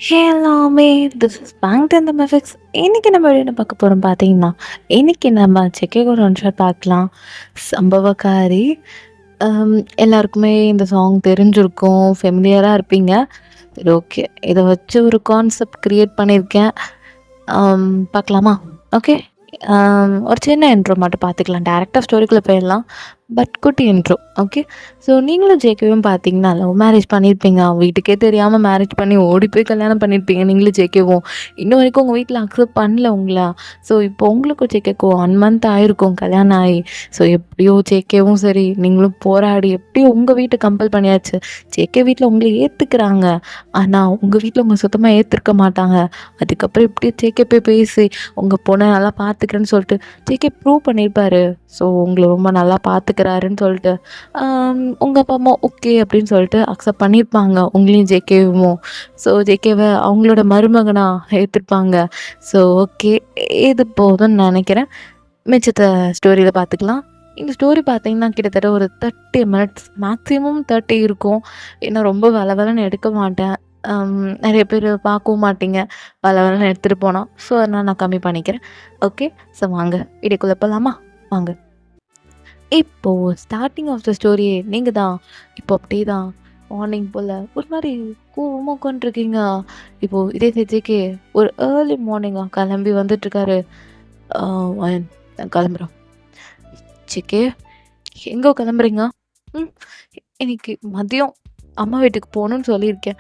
எல்லாமே this is bank இந்த மெஃபிக்ஸ். இன்னைக்கு நம்ம என்ன பார்க்க போகிறோம் பார்த்தீங்கன்னா, இன்னைக்கு நம்ம செக்கே கூட ஒன் ஷாட் பார்க்கலாம். சம்பவக்காரி. எல்லாருக்குமே இந்த சாங் தெரிஞ்சிருக்கும், ஃபெமிலியராக இருப்பீங்க. சரி, ஓகே, இதை வச்சு ஒரு கான்செப்ட் க்ரியேட் பண்ணியிருக்கேன். பார்க்கலாமா? ஓகே. ஒரு சின்ன இன்ட்ரோ மட்டும் பார்த்துக்கலாம். டேரெக்டாக ஸ்டோரிக்குள்ளே போயிடலாம். பட் குட்டி இன்ட்ரோ. ஓகே. ஸோ நீங்களும் ஜேகேவும் பார்த்தீங்கன்னா லவ் மேரேஜ் பண்ணியிருப்பீங்க. வீட்டுக்கே தெரியாமல் மேரேஜ் பண்ணி ஓடி போய் கல்யாணம் பண்ணியிருப்பீங்க நீங்களும் ஜேகேவும். இன்ன வரைக்கும் உங்கள் வீட்டில் அக்செப்ட் பண்ணல உங்களா. ஸோ இப்போ உங்களுக்கும் ஜேகேக்கும் 1 மந்த் ஆயிருக்கும் கல்யாணம் ஆகி. ஸோ எப்படியோ ஜேகேவும் சரி நீங்களும் போராடி எப்படியோ உங்கள் வீட்டை கம்பல் பண்ணியாச்சு. ஜேகே வீட்டில் உங்களை ஏற்றுக்கிறாங்க. ஆனால் உங்கள் வீட்டில் உங்களை சுத்தமாக ஏற்றுக்க மாட்டாங்க. அதுக்கப்புறம் இப்படி ஜேகே போய் பேசி உங்கள் பொண்ணை நல்லா பார்த்துக்கிறேன்னு சொல்லிட்டு ஜேகே ப்ரூவ் பண்ணியிருப்பாரு. ஸோ உங்களை ரொம்ப நல்லா பார்த்துக்கிறாருன்னு சொல்லிட்டு உங்கள் அப்பா அம்மா ஓகே அப்படின்னு சொல்லிட்டு அக்செப்ட் பண்ணியிருப்பாங்க உங்களையும் ஜேகேவும். ஸோ ஜேகேவை அவங்களோட மருமகனாக ஏற்றுப்பாங்க. ஸோ ஓகே, இது போதும்னு நினைக்கிறேன். மிச்சத்தை ஸ்டோரியில் பார்த்துக்கலாம். இந்த ஸ்டோரி பார்த்தீங்கன்னா கிட்டத்தட்ட ஒரு 30 மினிட்ஸ் மேக்ஸிமம் 30 இருக்கும். ஏன்னா ரொம்ப வளவலன்னு எடுக்க மாட்டேன். நிறைய பேர் பார்க்கவும் மாட்டீங்க வளவலன்னு எடுத்துகிட்டு போனால். ஸோ அதனால் நான் கம்மி பண்ணிக்கிறேன். ஓகே. ஸோ வாங்க வீடியோக்குள்ளே போகலாமா? வாங்க. இப்போது ஸ்டார்டிங் ஆஃப் த ஸ்டோரியே நீங்கள் தான். இப்போ அப்படியே தான் மார்னிங் போல் ஒரு மாதிரி கோவமாக உட்காந்துருக்கீங்க. இப்போது இதே ஜேகே ஒரு ஏர்லி மார்னிங்காக கிளம்பி வந்துட்டுருக்காரு. நான் கிளம்புறோம். ஜேகே, எங்கே கிளம்புறீங்க? இன்னைக்கு மதியம் அம்மா வீட்டுக்கு போகணுன்னு சொல்லியிருக்கேன்.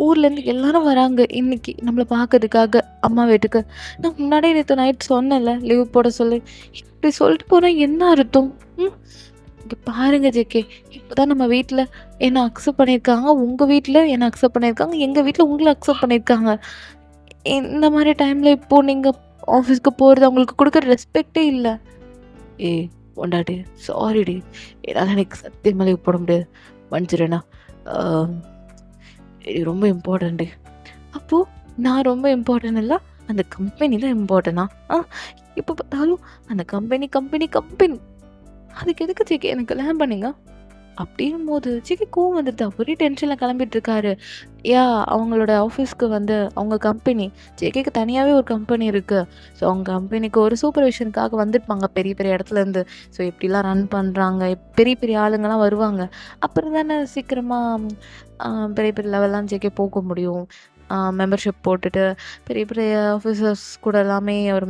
ஊர்லேருந்து எல்லாரும் வராங்க இன்னைக்கு நம்மளை பார்க்கறதுக்காக அம்மா வீட்டுக்கு. நான் முன்னாடியே நேற்று நைட் சொன்னேன்ல லீவ் போட சொல்லி. இப்படி சொல்லிட்டு போனால் என்ன அர்த்தம்? இங்கே பாருங்க ஜேகே, இப்போ தான் நம்ம வீட்டில் என்னை அக்செப்ட் பண்ணியிருக்காங்க, உங்கள் வீட்டில் என்னை அக்செப்ட் பண்ணியிருக்காங்க, எங்கள் வீட்டில் உங்களை அக்செப்ட் பண்ணியிருக்காங்க. இந்த மாதிரி டைமில் இப்போது நீங்கள் ஆஃபீஸ்க்கு போகிறது அவங்களுக்கு கொடுக்குற ரெஸ்பெக்டே இல்லை. ஏய் பொண்டாட்டி, சாரிடி, என்னால் எனக்கு சத்தியமாக லீவ் போட முடியாது, மன்னிச்சிடுண்ணா. இது ரொம்ப இம்பார்ட்டண்ட்டு. அப்போது நான் ரொம்ப இம்பார்ட்டன்ட் இல்லை, அந்த கம்பெனி தான் இம்பார்ட்டனா? இப்போ பார்த்தாலும் அந்த கம்பெனி கம்பெனி கம்பெனி அதுக்கு எதுக்கு ஜேகே எனக்கு கல்யாணம் பண்ணுங்க அப்படின்னும் போது ஜேகே கோவம் வந்துடுது. ஒரே டென்ஷனில் கிளம்பிட்டு இருக்காரு. அவங்களோட ஆஃபீஸ்க்கு வந்து அவங்க கம்பெனி ஜேகேக்கு தனியாகவே ஒரு கம்பெனி இருக்குது. ஸோ அவங்க கம்பெனிக்கு ஒரு சூப்பர்விஷனுக்காக வந்துருப்பாங்க பெரிய பெரிய இடத்துலேருந்து. ஸோ எப்படிலாம் ரன் பண்ணுறாங்க, பெரிய பெரிய ஆளுங்கள்லாம் வருவாங்க. அப்புறம் தானே சீக்கிரமாக பெரிய பெரிய லெவல்லாம் ஜேகே போக முடியும். மெம்பர்ஷிப் போட்டுட்டு பெரிய பெரிய ஆஃபீஸர்ஸ் கூட எல்லாமே ஒரு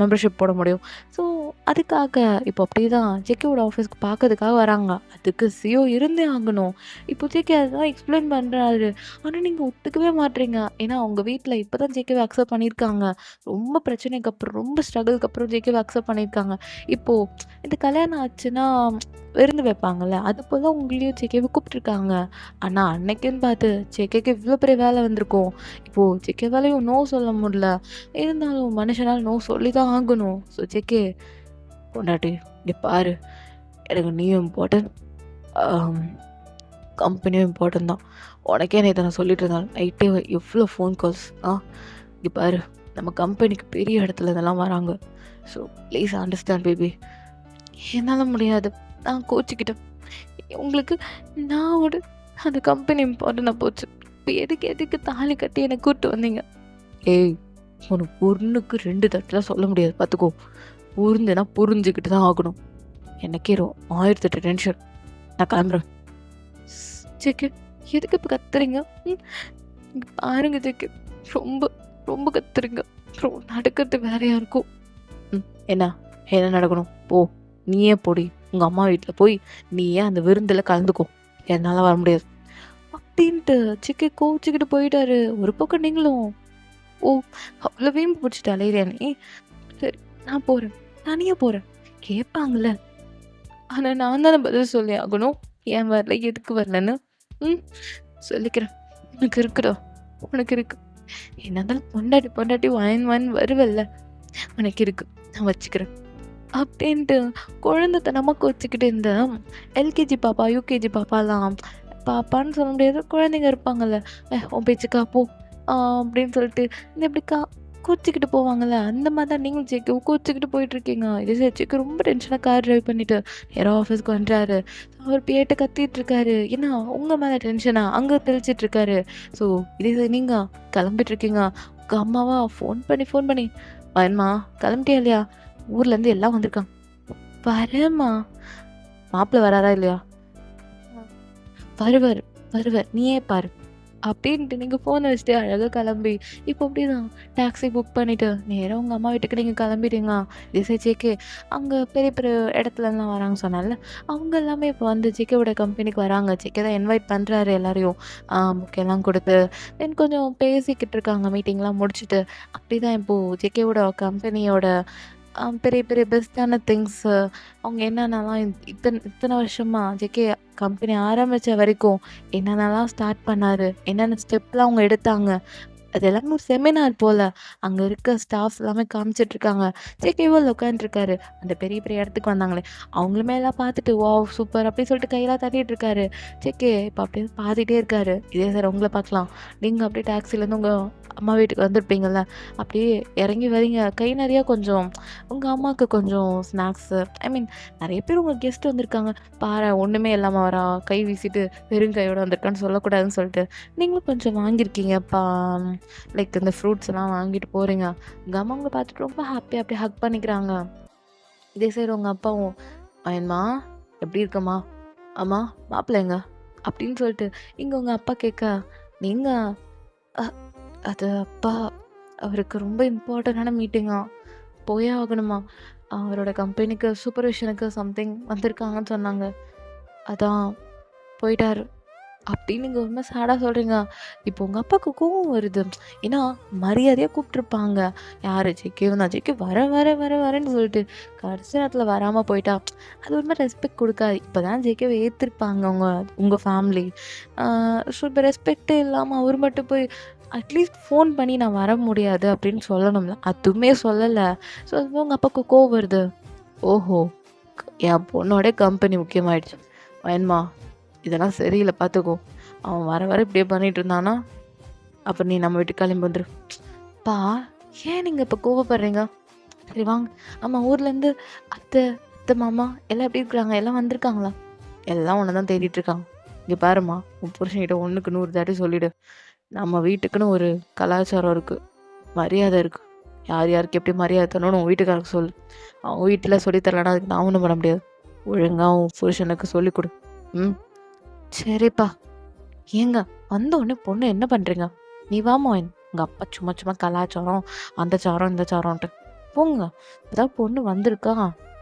மெம்பர்ஷிப் போட முடியும். ஸோ அதுக்காக இப்போ அப்படியே தான் ஜேகேவோட ஆஃபீஸ்க்கு பார்க்கறதுக்காக வராங்க. அதுக்கு சிஓ இருந்தே ஆகணும். இப்போ ஜேகே அதுதான் எக்ஸ்பிளைன் பண்ணுறாரு. ஆனால் நீங்கள் ஒத்துக்கவே மாட்றீங்க. ஏன்னா அவங்க வீட்டில் இப்போ தான் ஜேகேவை அக்செப்ட் பண்ணியிருக்காங்க. ரொம்ப பிரச்சனைக்கு அப்புறம், ரொம்ப ஸ்ட்ரகிளுக்கு அப்புறம் ஜேகேவை அக்செப்ட் பண்ணியிருக்காங்க. இப்போது இந்த கல்யாணம் ஆச்சுன்னா விருந்து வைப்பாங்கள்ல, அது போல் உங்களையும் ஜேகேவை கூப்பிட்ருக்காங்க. ஆனால் அன்னைக்குன்னு பார்த்து ஜேகேக்கு இவ்வளோ பெரிய வேலை வந்திருக்கும். இப்போது ஜேகே வேலையும் நோ சொல்ல முடியல. இருந்தாலும் மனுஷனால் நோ சொல்லி தான் ஆகணும். ஸோ ஜேகே பொண்டாட்டி, இங்கே பாரு, எனக்கு நீயும் இம்பார்ட்டன்ட், கம்பெனியும் இம்பார்ட்டன்ட் தான். உனக்கே நேற்று நான் சொல்லிட்டு இருந்தாலும் நைட்டே எவ்வளோ ஃபோன் கால்ஸ். இங்கே பாரு, நம்ம கம்பெனிக்கு பெரிய இடத்துல இதெல்லாம் வராங்க. So please understand baby. என்னால் முடியாது, நான் கோச்சிக்கிட்டேன். உங்களுக்கு நான் ஒரு அந்த கம்பெனி இம்பார்ட்டண்டாக போச்சு. இப்போ எதுக்கு தாலி கட்டி என்னை கூப்பிட்டு வந்தீங்க? ஏய், உனக்கு பொண்ணுக்கு 2 தட்டெலாம் சொல்ல முடியாது பார்த்துக்கோ. புரிஞ்சுன்னா புரிஞ்சுக்கிட்டு தான் ஆகணும். எனக்கே 1008 டென்ஷன். நான் கிளம்புறேன். ஜேகே, எதுக்கு இப்போ கத்துறீங்க? இங்கே பாருங்க ஜேகே, ரொம்ப ரொம்ப கத்துறீங்க. நடக்கிறது வேறையாக இருக்கும். என்ன என்ன நடக்கணும்? போ, நீயே போடி உங்கள் அம்மா வீட்டில் போய் நீயே அந்த விருந்தில் கலந்துக்கோ. என்னால் வர முடியாது அப்படின்ட்டு ஜேகே கோச்சிக்கிட்டு போயிட்டாரு. ஒரு பக்கம் நீங்களும் ஓ அவ்வளோ வீம்பு பிடிச்சிட்டு அலையிறியா நீ? சரி, நான் போகிறேன், தனியாக போகிறேன். கேட்பாங்கள்ல, ஆனால் நான் தானே பதில் சொல்லி ஆகணும். ஏன் வரல, எதுக்கு வரலன்னு. சொல்லிக்கிறேன். உனக்கு இருக்குடா, உனக்கு இருக்கு. என்ன இருந்தாலும் பொண்டாட்டி வாயின் வருவல்ல, உனக்கு இருக்கு, நான் வச்சுக்கிறேன் அப்படின்ட்டு குழந்தை நமக்கு வச்சுக்கிட்டு இந்த எல்கேஜி பாப்பா யூகேஜி பாப்பாலாம், பாப்பான்னு சொல்ல முடியாது, குழந்தைங்க இருப்பாங்கல்ல, உன் பேச்சுக்கா போ அப்படின்னு சொல்லிட்டு இந்த எப்படிக்கா கோச்சிக்கிட்டு போவாங்கல்ல, அந்த மாரி தான் நீங்களும் ஜேகேவும் கோச்சிக்கிட்டு போயிட்டுருக்கீங்க. இதே ஜேகே ரொம்ப டென்ஷனா கார் டிரைவ் பண்ணிட்டு யாரோ ஆஃபீஸ்க்கு வந்துட்டாரு. அவர் பேட்டு கத்திட்டு இருக்காரு. "என்ன உங்க மேல டென்ஷனா?" அங்க தெளிச்சிட்டு இருக்காரு. ஸோ இதே நீங்க கிளம்பிட்டு இருக்கீங்க. உங்க அம்மாவா ஃபோன் பண்ணி, "வரேன்மா, கிளம்பிட்டியா இல்லையா? ஊர்லேருந்து எல்லாம் வந்திருக்காங்க." "வரேன்மா." "மாப்பிள வராரா இல்லையா?" "வருவாரு, வருவாரு. நீயே பாரு." அப்படின்ட்டு நீங்க ஃபோன வச்சுட்டு அழகா கிளம்பி, இப்போ அப்படிதான் டாக்ஸி புக் பண்ணிட்டு நேரா உங்க அம்மா வீட்டுக்கு நீங்க கிளம்பிட்டீங்க. This is JK. அங்க பெரிய பெரிய இடத்துலலாம் வராங்க சொன்னேன்ல, அவங்க எல்லாமே இப்போ வந்து ஜேகேவோட கம்பெனிக்கு வராங்க. ஜேகே தான் இன்வைட் பண்றாரு எல்லாரையும். புக்கெல்லாம் குடுத்து, தென் கொஞ்சம் பேசிக்கிட்டு இருக்காங்க மீட்டிங்லாம் முடிச்சுட்டு. அப்படிதான் இப்போ ஜேகேவோட கம்பெனியோட பெரிய பெரிய பெஸ்ட்டான திங்ஸு அவங்க என்னென்னலாம் இத்தன இத்தன வருஷமா ஜேகே கம்பெனி ஆரம்பிச்ச வரைக்கும் என்னென்னலாம் ஸ்டார்ட் பண்ணாரு, என்னென்ன ஸ்டெப்லாம் அவங்க எடுத்தாங்க. அது எல்லாமே ஒரு செமினார் போல. அங்க இருக்க ஸ்டாஃப்ஸ் எல்லாமே காமிச்சிட்டுருக்காங்க. ஜேகேவும் அதில உட்காந்துருக்காரு. அந்த பெரிய பெரிய இடத்துக்கு வந்தாங்களே, அவங்களுமே எல்லாம் பார்த்துட்டு, வாவ் சூப்பர்! அப்படின்னு சொல்லிட்டு கையெல்லாம் தட்டிட்டு இருக்காரு. ஜேகே இப்போ அப்படியே பார்த்துட்டே இருக்காரு. இதே சார் உங்கள பார்க்கலாம். நீங்க அப்படியே டாக்ஸிலேருந்து உங்க அம்மா வீட்டுக்கு வந்திருப்பீங்கல்ல, அப்படியே இறங்கி வரீங்க. கை நிறையா கொஞ்சம் உங்க அம்மாவுக்கு கொஞ்சம் ஸ்நாக்ஸு ஐ மீன் நெறைய பேர் உங்க கெஸ்ட் வந்திருக்காங்க. பாரேன் ஒண்ணுமே இல்லாம வரா, கை வீசிட்டு வெறும் கையோட வந்திருக்கான்னு சொல்லக்கூடாதுன்னு சொல்லிட்டு, நீங்களும் கொஞ்சம் வாங்கியிருக்கீங்க. லைக் இந்த ஃப்ரூட்ஸ்லாம் வாங்கிட்டு போறீங்க. உங்க அம்மா உங்கள பார்த்துட்டு ரொம்ப ஹாப்பியா அப்படியே ஹக் பண்ணிக்கிறாங்க. இதே சைடு உங்க அப்பாவும், "அயன்மா எப்படி இருக்கம்மா? அம்மா மாப்பிள எங்க?" அப்படின்னு சொல்லிட்டு இங்க உங்க அப்பா கேட்க, நீங்க அ அது அப்பா அவருக்கு ரொம்ப இம்பார்ட்டன்டான மீட்டிங்காம். போயே ஆகணுமா. அவரோட கம்பெனிக்கு சூப்பர்விஷனுக்கு சம்திங் வந்திருக்காங்கன்னு சொன்னாங்க. அதான் போயிட்டாரு. அப்படின்னு நீங்க ரொம்ப சேடா சொல்றீங்க. இப்போ உங்க அப்பாவுக்கு கோவம் வருது. ஏன்னா மரியாதையா கூப்பிட்டுருப்பாங்க. யாரு ஜேகேவும் தான். ஜேகே வரேன்னு சொல்லிட்டு கடைசி நேரத்துல வராம போயிட்டா, அது ஒரு மாரி ரெஸ்பெக்ட் குடுக்காது. இப்பதான் ஜேகேவ ஏத்துருப்பாங்க உங்க உங்க ஃபேமிலி. ஸோ இப்ப ரெஸ்பெக்ட்டே இல்லாம அவரு மட்டும் போய் அட்லீஸ்ட் ஃபோன் பண்ணி நான் வர முடியாது அப்படின்னு சொல்லணும்ல. அதுவுமே சொல்லல. ஸோ அதுவே உங்க அப்பாவுக்கு கோவம் வருது. ஓஹோ! என் பொண்ணோட கம்பெனி முக்கியமாயிடுச்சு. வேணுமா? இதெல்லாம் சரியில்ல பார்த்துக்கோ. அவன் வர வர இப்படியே பண்ணிட்டு இருந்தான்னா, அப்ப நீ நம்ம வீட்டுக்கு கிளம்பி வந்துரு. அப்பா ஏன் நீங்க இப்ப கோவப்படுறீங்க? சரி வாங்க. ஆமா ஊர்லேருந்து அத்தை, அத்தை, மாமா எல்லாம் எப்படி இருக்கிறாங்க? எல்லாம் வந்திருக்காங்களா? எல்லாம் உன்ன தான் தேடிட்டு இருக்காங்க. இங்க பாரும்மா, உன் புருஷன்கிட்ட 1க்கு 100 தாட்டி சொல்லிடு. நம்ம வீட்டுக்குன்னு ஒரு கலாச்சாரம் இருக்கு. மரியாதை இருக்கு. யார் யாருக்கு எப்படி மரியாதை தரணும்னு உன் வீட்டுக்காரருக்கு சொல்லு. அவன் வீட்ல சொல்லி தரலன்னா அதுக்கு நான் ஒண்ணும் பண்ண முடியாது. ஒழுங்கா உன் புருஷனுக்கு சொல்லிக் குடு. ம். சரிப்பா. ஏங்க வந்த உடனே பொண்ணு என்ன பண்றீங்க? நீ வாம்மா உங்க அப்பா சும்மா சும்மா கலாச்சாரம், அந்த சாரம், இந்த சாரம்ன்ட்டு. போங்க. இப்பதான் பொண்ணு வந்திருக்கா.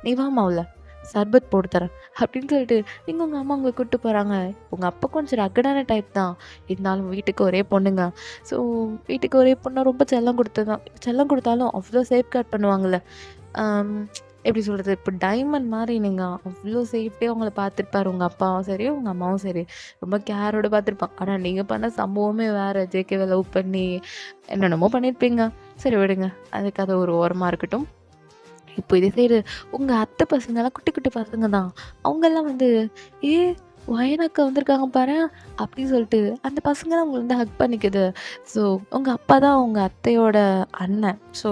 நீ வாம்மா உள்ள. சர்பத் போட்டு தரேன். அப்படின்னு சொல்லிட்டு நீங்க உங்க அம்மா உங்கள கூட்டு போறாங்க. உங்க அப்பா கொஞ்சம் ரக்கடான டைப் தான். இருந்தாலும் வீட்டுக்கு ஒரே பொண்ணுங்க. ஸோ வீட்டுக்கு ஒரே பொண்ணா ரொம்ப செல்லம் குடுத்ததான். செல்லம் குடுத்தாலும் அவ்ளோ சேஃப்கார்ட் பண்ணுவாங்கல்ல. அம் எப்படி சொல்றது? இப்ப டைமண்ட் மாரி நீங்க அவ்ளோ சேஃப்டியா உங்கள பார்த்துருப்பாரு உங்க அப்பாவும் சரி, உங்க அம்மாவும் சரி. ரொம்ப கேரோட பார்த்துருப்பாங்க. ஆனா நீங்க பண்ண சம்பவமே வேற. ஜேகேவ லவ் பண்ணி என்னென்னமோ பண்ணியிருப்பீங்க. சரி விடுங்க. அது கதை ஒரு ஓரமா இருக்கட்டும். இப்போ இதே சைடு உங்க அத்தை பசங்கலாம் குட்டி குட்டி பசங்க தான். அவங்கலாம் வந்து, "ஏ வயனக்கா வந்திருக்காங்க பாரேன்" அப்படின்னு சொல்லிட்டு அந்த பசங்கலாம் உங்கள வந்து ஹக் பண்ணிக்குது. ஸோ உங்க அப்பா தான் உங்க அத்தையோட அண்ணன். ஸோ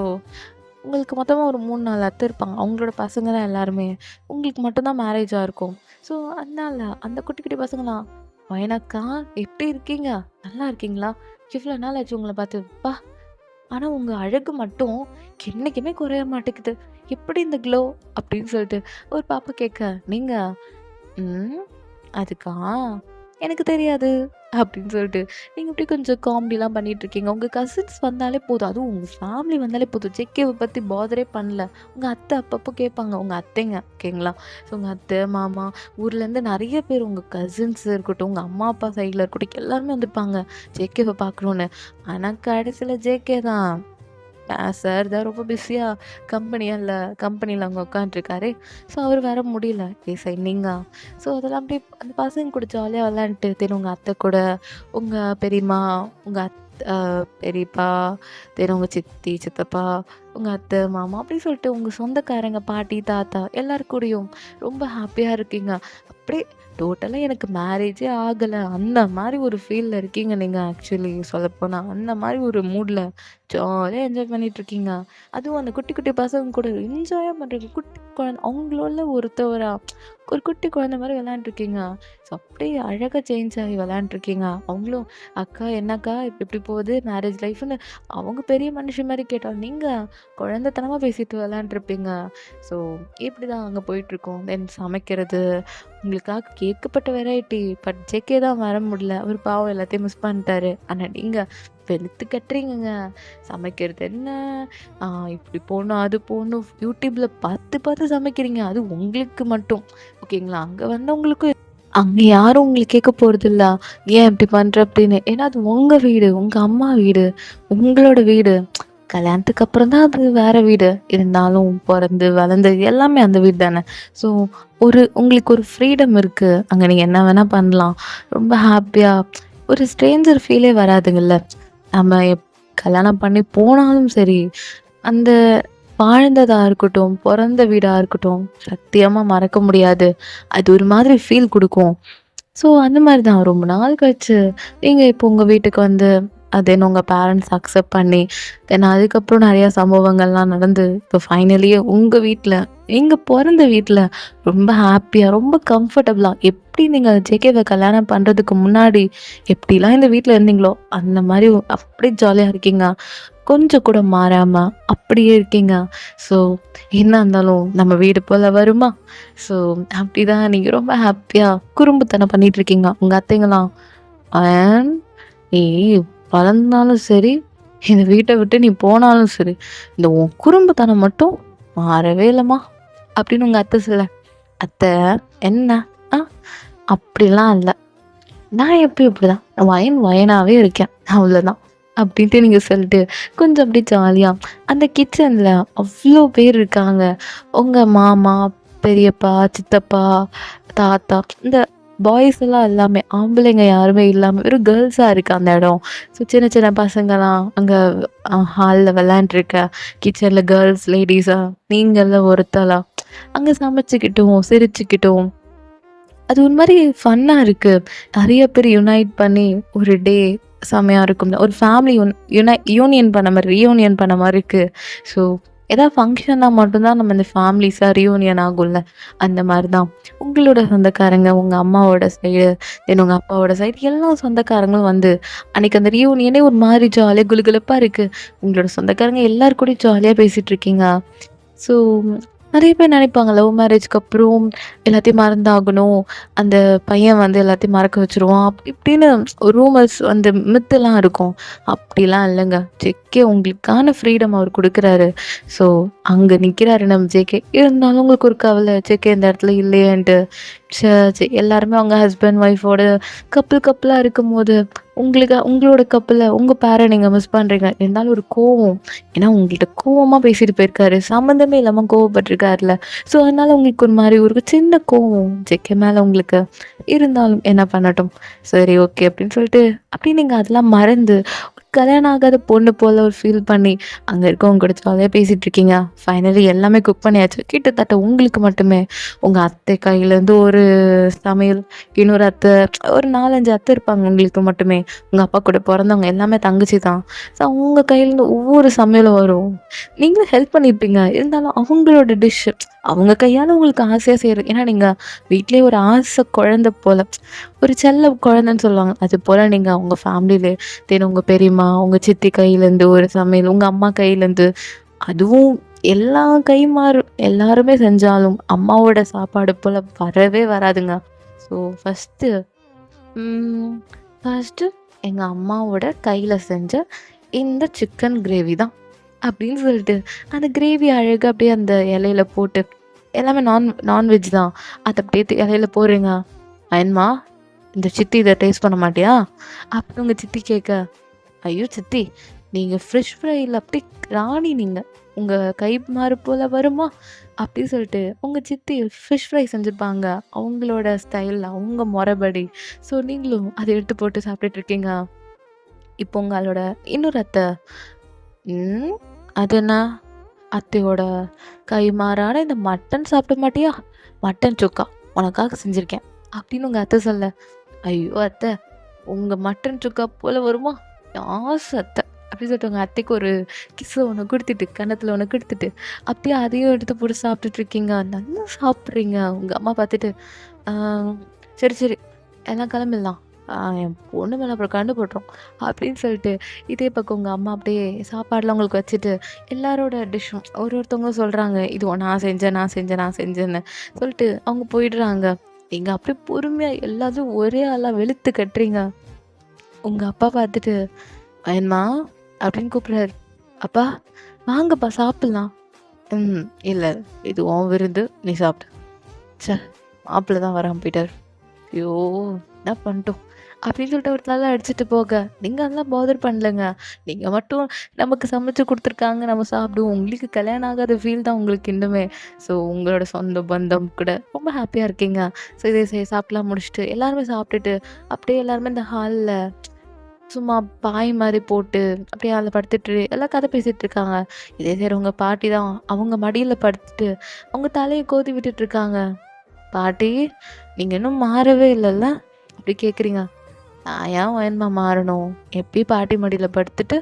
உங்களுக்கு மொத்தமா ஒரு 3, 4 அத்தை இருப்பாங்க. அவங்களோட பசங்க தான் எல்லாருமே. உங்களுக்கு மட்டும் தான் மேரேஜ் ஆயிருக்கும். ஸோ அதனால அந்த குட்டி குட்டி பசங்கலாம், "வயனக்கா எப்படி இருக்கீங்க? நல்லா இருக்கீங்களா? இவ்வளோ நாள் ஆச்சு உங்கள பார்த்து. அப்பா! ஆனா உங்க அழகு மட்டும் என்னைக்குமே குறைய மாட்டேங்குது. எப்படி இந்த க்ளோ?" அப்படின்னு சொல்லிட்டு ஒரு பாப்பா கேட்க, நீங்க ம். அதுக்கா? எனக்கு தெரியாது. அப்படின்னு சொல்லிட்டு, நீங்க இப்படி கொஞ்சம் காமெடிலாம் பண்ணிட்டுருக்கீங்க. உங்க கசின்ஸ் வந்தாலே போதும். அதுவும் உங்க ஃபேமிலி வந்தாலே போதும். ஜேகேவ பத்தி பாதரே பண்ணல. உங்க அத்தை அப்பப்போ கேட்பாங்க. உங்க அத்தைங்க ஓகேங்களா? ஸோ உங்க அத்தை, மாமா ஊர்லேருந்து நெறைய பேர் உங்க கசின்ஸ் இருக்கட்டும், உங்க அம்மா, அப்பா சைட்ல இருக்கட்டும் எல்லாருமே வந்திருப்பாங்க. ஜேகேவ பார்க்கணுன்னு. ஆனா கடைசியில ஜேகே தான். சார் தான் ரொம்ப பிஸியா கம்பெனில அங்க உட்காந்துருக்காரு. ஸோ அவரு வர முடியல. நீங்க ஸோ அதெல்லாம் அப்படியே அந்த பசங்க கூட ஜாலியா விளையாண்ட்டு, தென் உங்க அத்தை கூட, உங்க பெரியம்மா, உங்க அ பெரியப்பா, தென் உங்க சித்தி, சித்தப்பா, உங்க அத்தை, மாமா அப்படி சொல்லிட்டு உங்க சொந்தக்காரங்க, பாட்டி, தாத்தா எல்லார் கூடயும் ரொம்ப ஹாப்பியா இருக்கீங்க. அப்படியே டோட்டலா எனக்கு மேரேஜே ஆகல. அந்த மாரி ஒரு ஃபீல்ல இருக்கீங்க நீங்க ஆக்சுவலி சொல்லப்போனா. அந்த மாரி ஒரு மூட்ல ஜாலியா என்ஜாய் பண்ணிட்டுருக்கீங்க. அதுவும் அந்த குட்டி, குட்டி பசங்க கூட என்ஜாயா பண்றீங்க. குட்டி குழந்த அவங்களோட ஒருத்தவரா ஒரு குட்டி குழந்தை மாரி விளையாண்டுருக்கீங்க. ஸோ அப்படியே அழகா சேஞ்ச் ஆகி விளையாண்டுருக்கீங்க. அவங்களும் "அக்கா என்னக்கா இப்படி போகுது மேரேஜ் லைஃப்ன்னு" அவங்க பெரிய மனுஷி மாரி கேட்டா, நீங்க குழந்தைத்தனமா பேசிட்டு விளையாண்டுருப்பீங்க. ஸோ இப்படிதான் அங்க போயிட்டுருக்கும். தென் சமைக்கிறது, உங்களுக்காக ஏகப்பட்ட வெரைட்டி. பட் ஜேகே தான் வர முடியல. அவரு பாவம் எல்லாத்தையும் மிஸ் பண்ணிட்டாரு. ஆனா நீங்க வெளுத்து கட்டுறீங்கங்க. சமைக்கிறது என்ன, ஆ இப்படி போடணும், அது போடணும். யூடியூப்ல பார்த்து பார்த்து சமைக்கிறீங்க. அது உங்களுக்கு மட்டும். ஓகேங்களா? அங்க வந்தவங்களுக்கும் அங்க யாரும் உங்கள கேட்க போறதில்ல. ஏன் இப்படி பண்ற அப்படின்னு. ஏன்னா அது உங்க வீடு, உங்க அம்மா வீடு, உங்களோட வீடு. கல்யாணத்துக்கு அப்புறம் தான் அது வேற வீடு. இருந்தாலும் பொறந்து, வளர்ந்தது எல்லாமே அந்த வீடு தானே. ஸோ உங்களுக்கு ஒரு ஃப்ரீடம் இருக்கு. அங்க நீங்க என்ன வேணா பண்ணலாம். ரொம்ப ஹாப்பியா ஒரு ஸ்ட்ரேஞ்சர் ஃபீலே வராதுங்கல்ல. நம்ம கல்யாணம் பண்ணி போனாலும் சரி, அந்த வாழ்ந்ததா இருக்கட்டும், பொறந்த வீடா இருக்கட்டும், சத்தியமா மறக்க முடியாது. அது ஒரு மாதிரி ஃபீல் குடுக்கும். ஸோ அந்த மாரி தான் ரொம்ப நாள் கழிச்சு, நீங்க இப்போ உங்க வீட்டுக்கு வந்து தென் உங்க பேரண்ட்ஸ் அக்செப்ட் பண்ணி, தென் அதுக்கப்புறம் நெறைய சம்பவங்கள்லாம் நடந்து, இப்போ ஃபைனலி உங்க வீட்ல, நீங்க பொறந்த வீட்ல ரொம்ப ஹாப்பியா, ரொம்ப கம்ஃபர்டபுளா எப்படி நீங்க ஜேகேவ கல்யாணம் பண்றதுக்கு முன்னாடி எப்படிலாம் இந்த வீட்ல இருந்தீங்களோ, அந்த மாரி அப்படியே ஜாலியா இருக்கீங்க. கொஞ்சம் கூட மாறாம அப்படியே இருக்கீங்க. ஸோ என்ன இருந்தாலும் நம்ம வீடு போல வருமா? ஸோ அப்படிதான் நீங்க ரொம்ப ஹாப்பியா குறும்புத்தனம் பண்ணிட்டு இருக்கீங்க. உங்க அத்தைங்கலாம், "அன் நீ வளர்ந்தாலும் சரி, இந்த வீட்ட விட்டு நீ போனாலும் சரி, இந்த உன் குறும்புத்தனம் மட்டும் மாறவே இல்லம்மா" அப்படின்னு உங்க அத்தை சொல்ல, "அத்தை என்ன? ஆ அப்படிலாம் இல்ல. நான் எப்பயும் இப்படிதான். வயனாவே இருக்கேன். அவ்வளோதான்." அப்படின்ட்டு நீங்க சொல்லிட்டு, கொஞ்சம் அப்படியே ஜாலியா அந்த கிச்சன்ல அவ்ளோ பேர் இருக்காங்க. உங்க மாமா, பெரியப்பா, சித்தப்பா, தாத்தா இந்த பாய்ஸ் எல்லாம் எல்லாமே ஆம்பளைங்க யாருமே இல்லாம வெறும் கேர்ள்ஸா இருக்கு அந்த இடம். ஸோ சின்ன சின்ன பசங்கலாம் அங்க ஹால்ல விளையாண்டுருக்க, கிச்சன்ல கேர்ள்ஸ், லேடீஸா நீங்கள்ல ஒருத்தலா அங்க சமைச்சுக்கிட்டும், சிரிச்சுக்கிட்டும் அது ஒரு மாரி ஃபன்னா இருக்கு. நெறைய பேர் யுனைட் பண்ணி ஒரு டே செமையா இருக்கும். ஒரு ஃபேமிலி யூனியன் பண்ண மாரி, ரீயூனியன் பண்ண மாரி இருக்கு. ஸோ ஏதாவது ஃபங்ஷன்னா மட்டும் தான் நம்ம இந்த ஃபேமிலிஸா ரீயூனியன் ஆகும்ல. அந்த மாரி தான். உங்களோட சொந்தக்காரங்க, உங்க அம்மாவோட சைடு, தென் உங்க அப்பாவோட சைடு எல்லா சொந்தக்காரங்களும் வந்து அன்னைக்கு அந்த ரீயூனியனே ஒரு மாரி ஜாலியா குலுகுலுப்பா இருக்கு. உங்களோட சொந்தக்காரங்க எல்லார் கூடயும் ஜாலியா பேசிட்டு இருக்கீங்க. ஸோ நெறைய பேர் நெனைப்பாங்க லவ் மேரேஜ்க்கு அப்புறம் எல்லாத்தையும் மறந்தாகணும். அந்த பையன் வந்து எல்லாத்தையும் மறக்க வச்சுருவான். அப்படி இப்படின்னு ரூமர்ஸ் அந்த மித்தெல்லாம் இருக்கும். அப்படிலாம் இல்லங்க. ஜேகே உங்களுக்கான ஃப்ரீடம் அவர் குடுக்குறாரு. ஸோ அங்க நிக்கிறாரு நம்ம ஜேகே. இருந்தாலும் உங்களுக்கு ஒரு கவல ஜேகே இந்த இடத்துல இல்லையேன்ட்டு. எல்லாருமே அவங்க ஹஸ்பண்ட், ஒய்ஃபோட கப்புலா இருக்கும்போது, உங்களோட கப்புல உங்க பேர நீங்க மிஸ் பண்றீங்க. இருந்தாலும் ஒரு கோவம். ஏன்னா உங்கள்ட்ட கோவமா பேசிட்டு போயிருக்காரு. சம்மந்தமே இல்லாம கோவப்பட்டுருக்காருல்ல. ஸோ அதனால உங்களுக்கு ஒரு மாரி ஒரு சின்ன கோவம் ஜெகே மேல உங்களுக்கு. இருந்தாலும் என்ன பண்ணட்டும். சரி ஓகே அப்படின்னு சொல்லிட்டு, அப்படியே நீங்க அதெல்லாம் மறந்து, கல்யாணம் ஆகாத பொண்ணு போல ஒரு ஃபீல் பண்ணி, அங்க இருக்கவங்க கூட ஜாலியா பேசிட்டு இருக்கீங்க. ஃபைனலி எல்லாமே குக் பண்ணியாச்சு. கிட்டத்தட்ட உங்களுக்கு மட்டுமே உங்க அத்தை கையிலேருந்து ஒரு சமையல், இன்னொரு அத்தை, ஒரு 4, 5 அத்தை இருப்பாங்க உங்களுக்கு மட்டுமே. உங்க அப்பா கூட பொறந்தவங்க எல்லாமே தங்கச்சி தான். ஸோ அவங்க கையிலேருந்து ஒவ்வொரு சமையலும் வரும். நீங்களும் ஹெல்ப் பண்ணியிருப்பீங்க. இருந்தாலும் அவங்களோட டிஷ் அவங்க கையால உங்களுக்கு ஆசையா செய்றது. ஏன்னா நீங்க வீட்லயே ஒரு ஆசை குழந்தை போல, ஒரு செல்ல குழந்தைன்னு சொல்லுவாங்க. அது போல நீங்க உங்க ஃபேமிலில தென் உங்க பெரியம்மா, உங்க சித்தி கையிலேருந்து ஒரு சமையல், உங்க அம்மா கையிலேருந்து அதுவும் எல்லா எல்லாருமே செஞ்சாலும் அம்மாவோட சாப்பாடு போல வரவே வராதுங்க. ஸோ ம் ஃபர்ஸ்ட்டு எங்க அம்மாவோட கையில செஞ்ச இந்த சிக்கன் கிரேவி தான். அப்படின்னு சொல்லிட்டு, அந்த கிரேவி அழகா அப்படியே அந்த இலையில போட்டு எல்லாமே நான்வெஜ் தான். அத அப்படியே இலையில போடுறீங்க. "அயன்மா, இந்த சித்தி இத டேஸ்ட் பண்ண மாட்டியா?" அப்படின்னு உங்க சித்தி கேட்க, "ஐயோ! சித்தி, நீங்க ஃபிஷ் ஃப்ரைல அப்படி ராணி நீங்க. உங்க கைமாறு போல வருமா?" அப்படி சொல்லிட்டு உங்க சித்தி ஃபிஷ் ஃப்ரை செஞ்சிருப்பாங்க. அவங்களோட ஸ்டைல்ல, அவங்க மொறபடி. ஸோ நீங்களும் அத எடுத்து போட்டு சாப்பிட்டுட்டு இருக்கீங்க. இப்போ உங்களோட இன்னொரு அத்தை, ம் அது என்ன? அத்தையோட கைமாறான இந்த மட்டன் சாப்பிட மாட்டியா? மட்டன் சுக்கா உனக்காக செஞ்சிருக்கேன் அப்படின்னு உங்க அத்தை சொல்ல, ஐயோ அத்தை, உங்க மட்டன் சுக்கா போல வருமா? யாஸ் அத்தை அப்படின்னு சொல்லிட்டு உங்க அத்தைக்கு ஒரு கிஸ் ஒன்று கொடுத்துட்டு, கன்னத்தில் ஒன்று கொடுத்துட்டு, அப்படியே அதையும் எடுத்து போட்டு சாப்பிட்டுட்டு இருக்கீங்க. நல்லா சாப்பிட்றீங்க. உங்க அம்மா பார்த்துட்டு, "ஆ, சரி சரி எல்லாம் கிளம்பிடலாம். என் பொண்ணு மேலே அப்புறம் கண்டு போட்டுரும்" அப்படின்னு சொல்லிட்டு, இதே பக்கம் உங்கள் அம்மா அப்படியே சாப்பாடுலாம் உங்களுக்கு வச்சுட்டு, எல்லாரோட டிஷ்ஷும் ஒருத்தவங்களும் சொல்கிறாங்க, இது நான் செஞ்சேன் நான் செஞ்சேன் நான் செஞ்சேன்னு சொல்லிட்டு அவங்க போயிடுறாங்க. நீங்கள் அப்படியே பொறுமையாக எல்லாத்தையும் ஒரே ஆளாக வெளுத்து கட்டுறீங்க. உங்கள் அப்பா பார்த்துட்டு, "வேணுமா?" அப்படின்னு கூப்பிட்றாரு. "அப்பா வாங்கப்பா சாப்பிட்லாம்." இல்ல. இது உன் விருந்து. நீ சாப்பிடு." ச்சே! மாப்பிள தான் வராம போயிட்டாரு. ஐயோ! என்ன பண்ணட்டும்? அப்படின்னு சொல்லிட்டு ஒரு தல அடிச்சுட்டு போக, நீங்க அதெல்லாம் பாதர் பண்ணலங்க. நீங்க மட்டும் நமக்கு சமைச்சு குடுத்துருக்காங்க, நம்ம சாப்பிடுவோம். உங்களுக்கு கல்யாணம் ஆகாத ஃபீல் தான் உங்களுக்கு இன்னுமே. ஸோ உங்களோட சொந்த பந்தம் கூட ரொம்ப ஹாப்பியா இருக்கீங்க. ஸோ இதை சாப்பிட்டுலாம் முடிச்சுட்டு, எல்லாருமே சாப்பிட்டுட்டு, அப்படியே எல்லாருமே இந்த ஹால்ல சும்மா பாய் மாரி போட்டு, அப்படியே அதில படுத்துட்டு எல்லாம் கதை பேசிட்டு இருக்காங்க. இதே சரி உங்க பாட்டி தான் அவங்க மடியில படுத்துட்டு, அவங்க தலைய கோதி விட்டுட்டு இருக்காங்க. "பாட்டி, நீங்க இன்னும் மாறவே இல்லல்ல?" அப்படி கேட்குறீங்க. "நான் ஏன் வேணுமா மாறணும்? எப்பயும் பாட்டி மடியில படுத்துட்டு,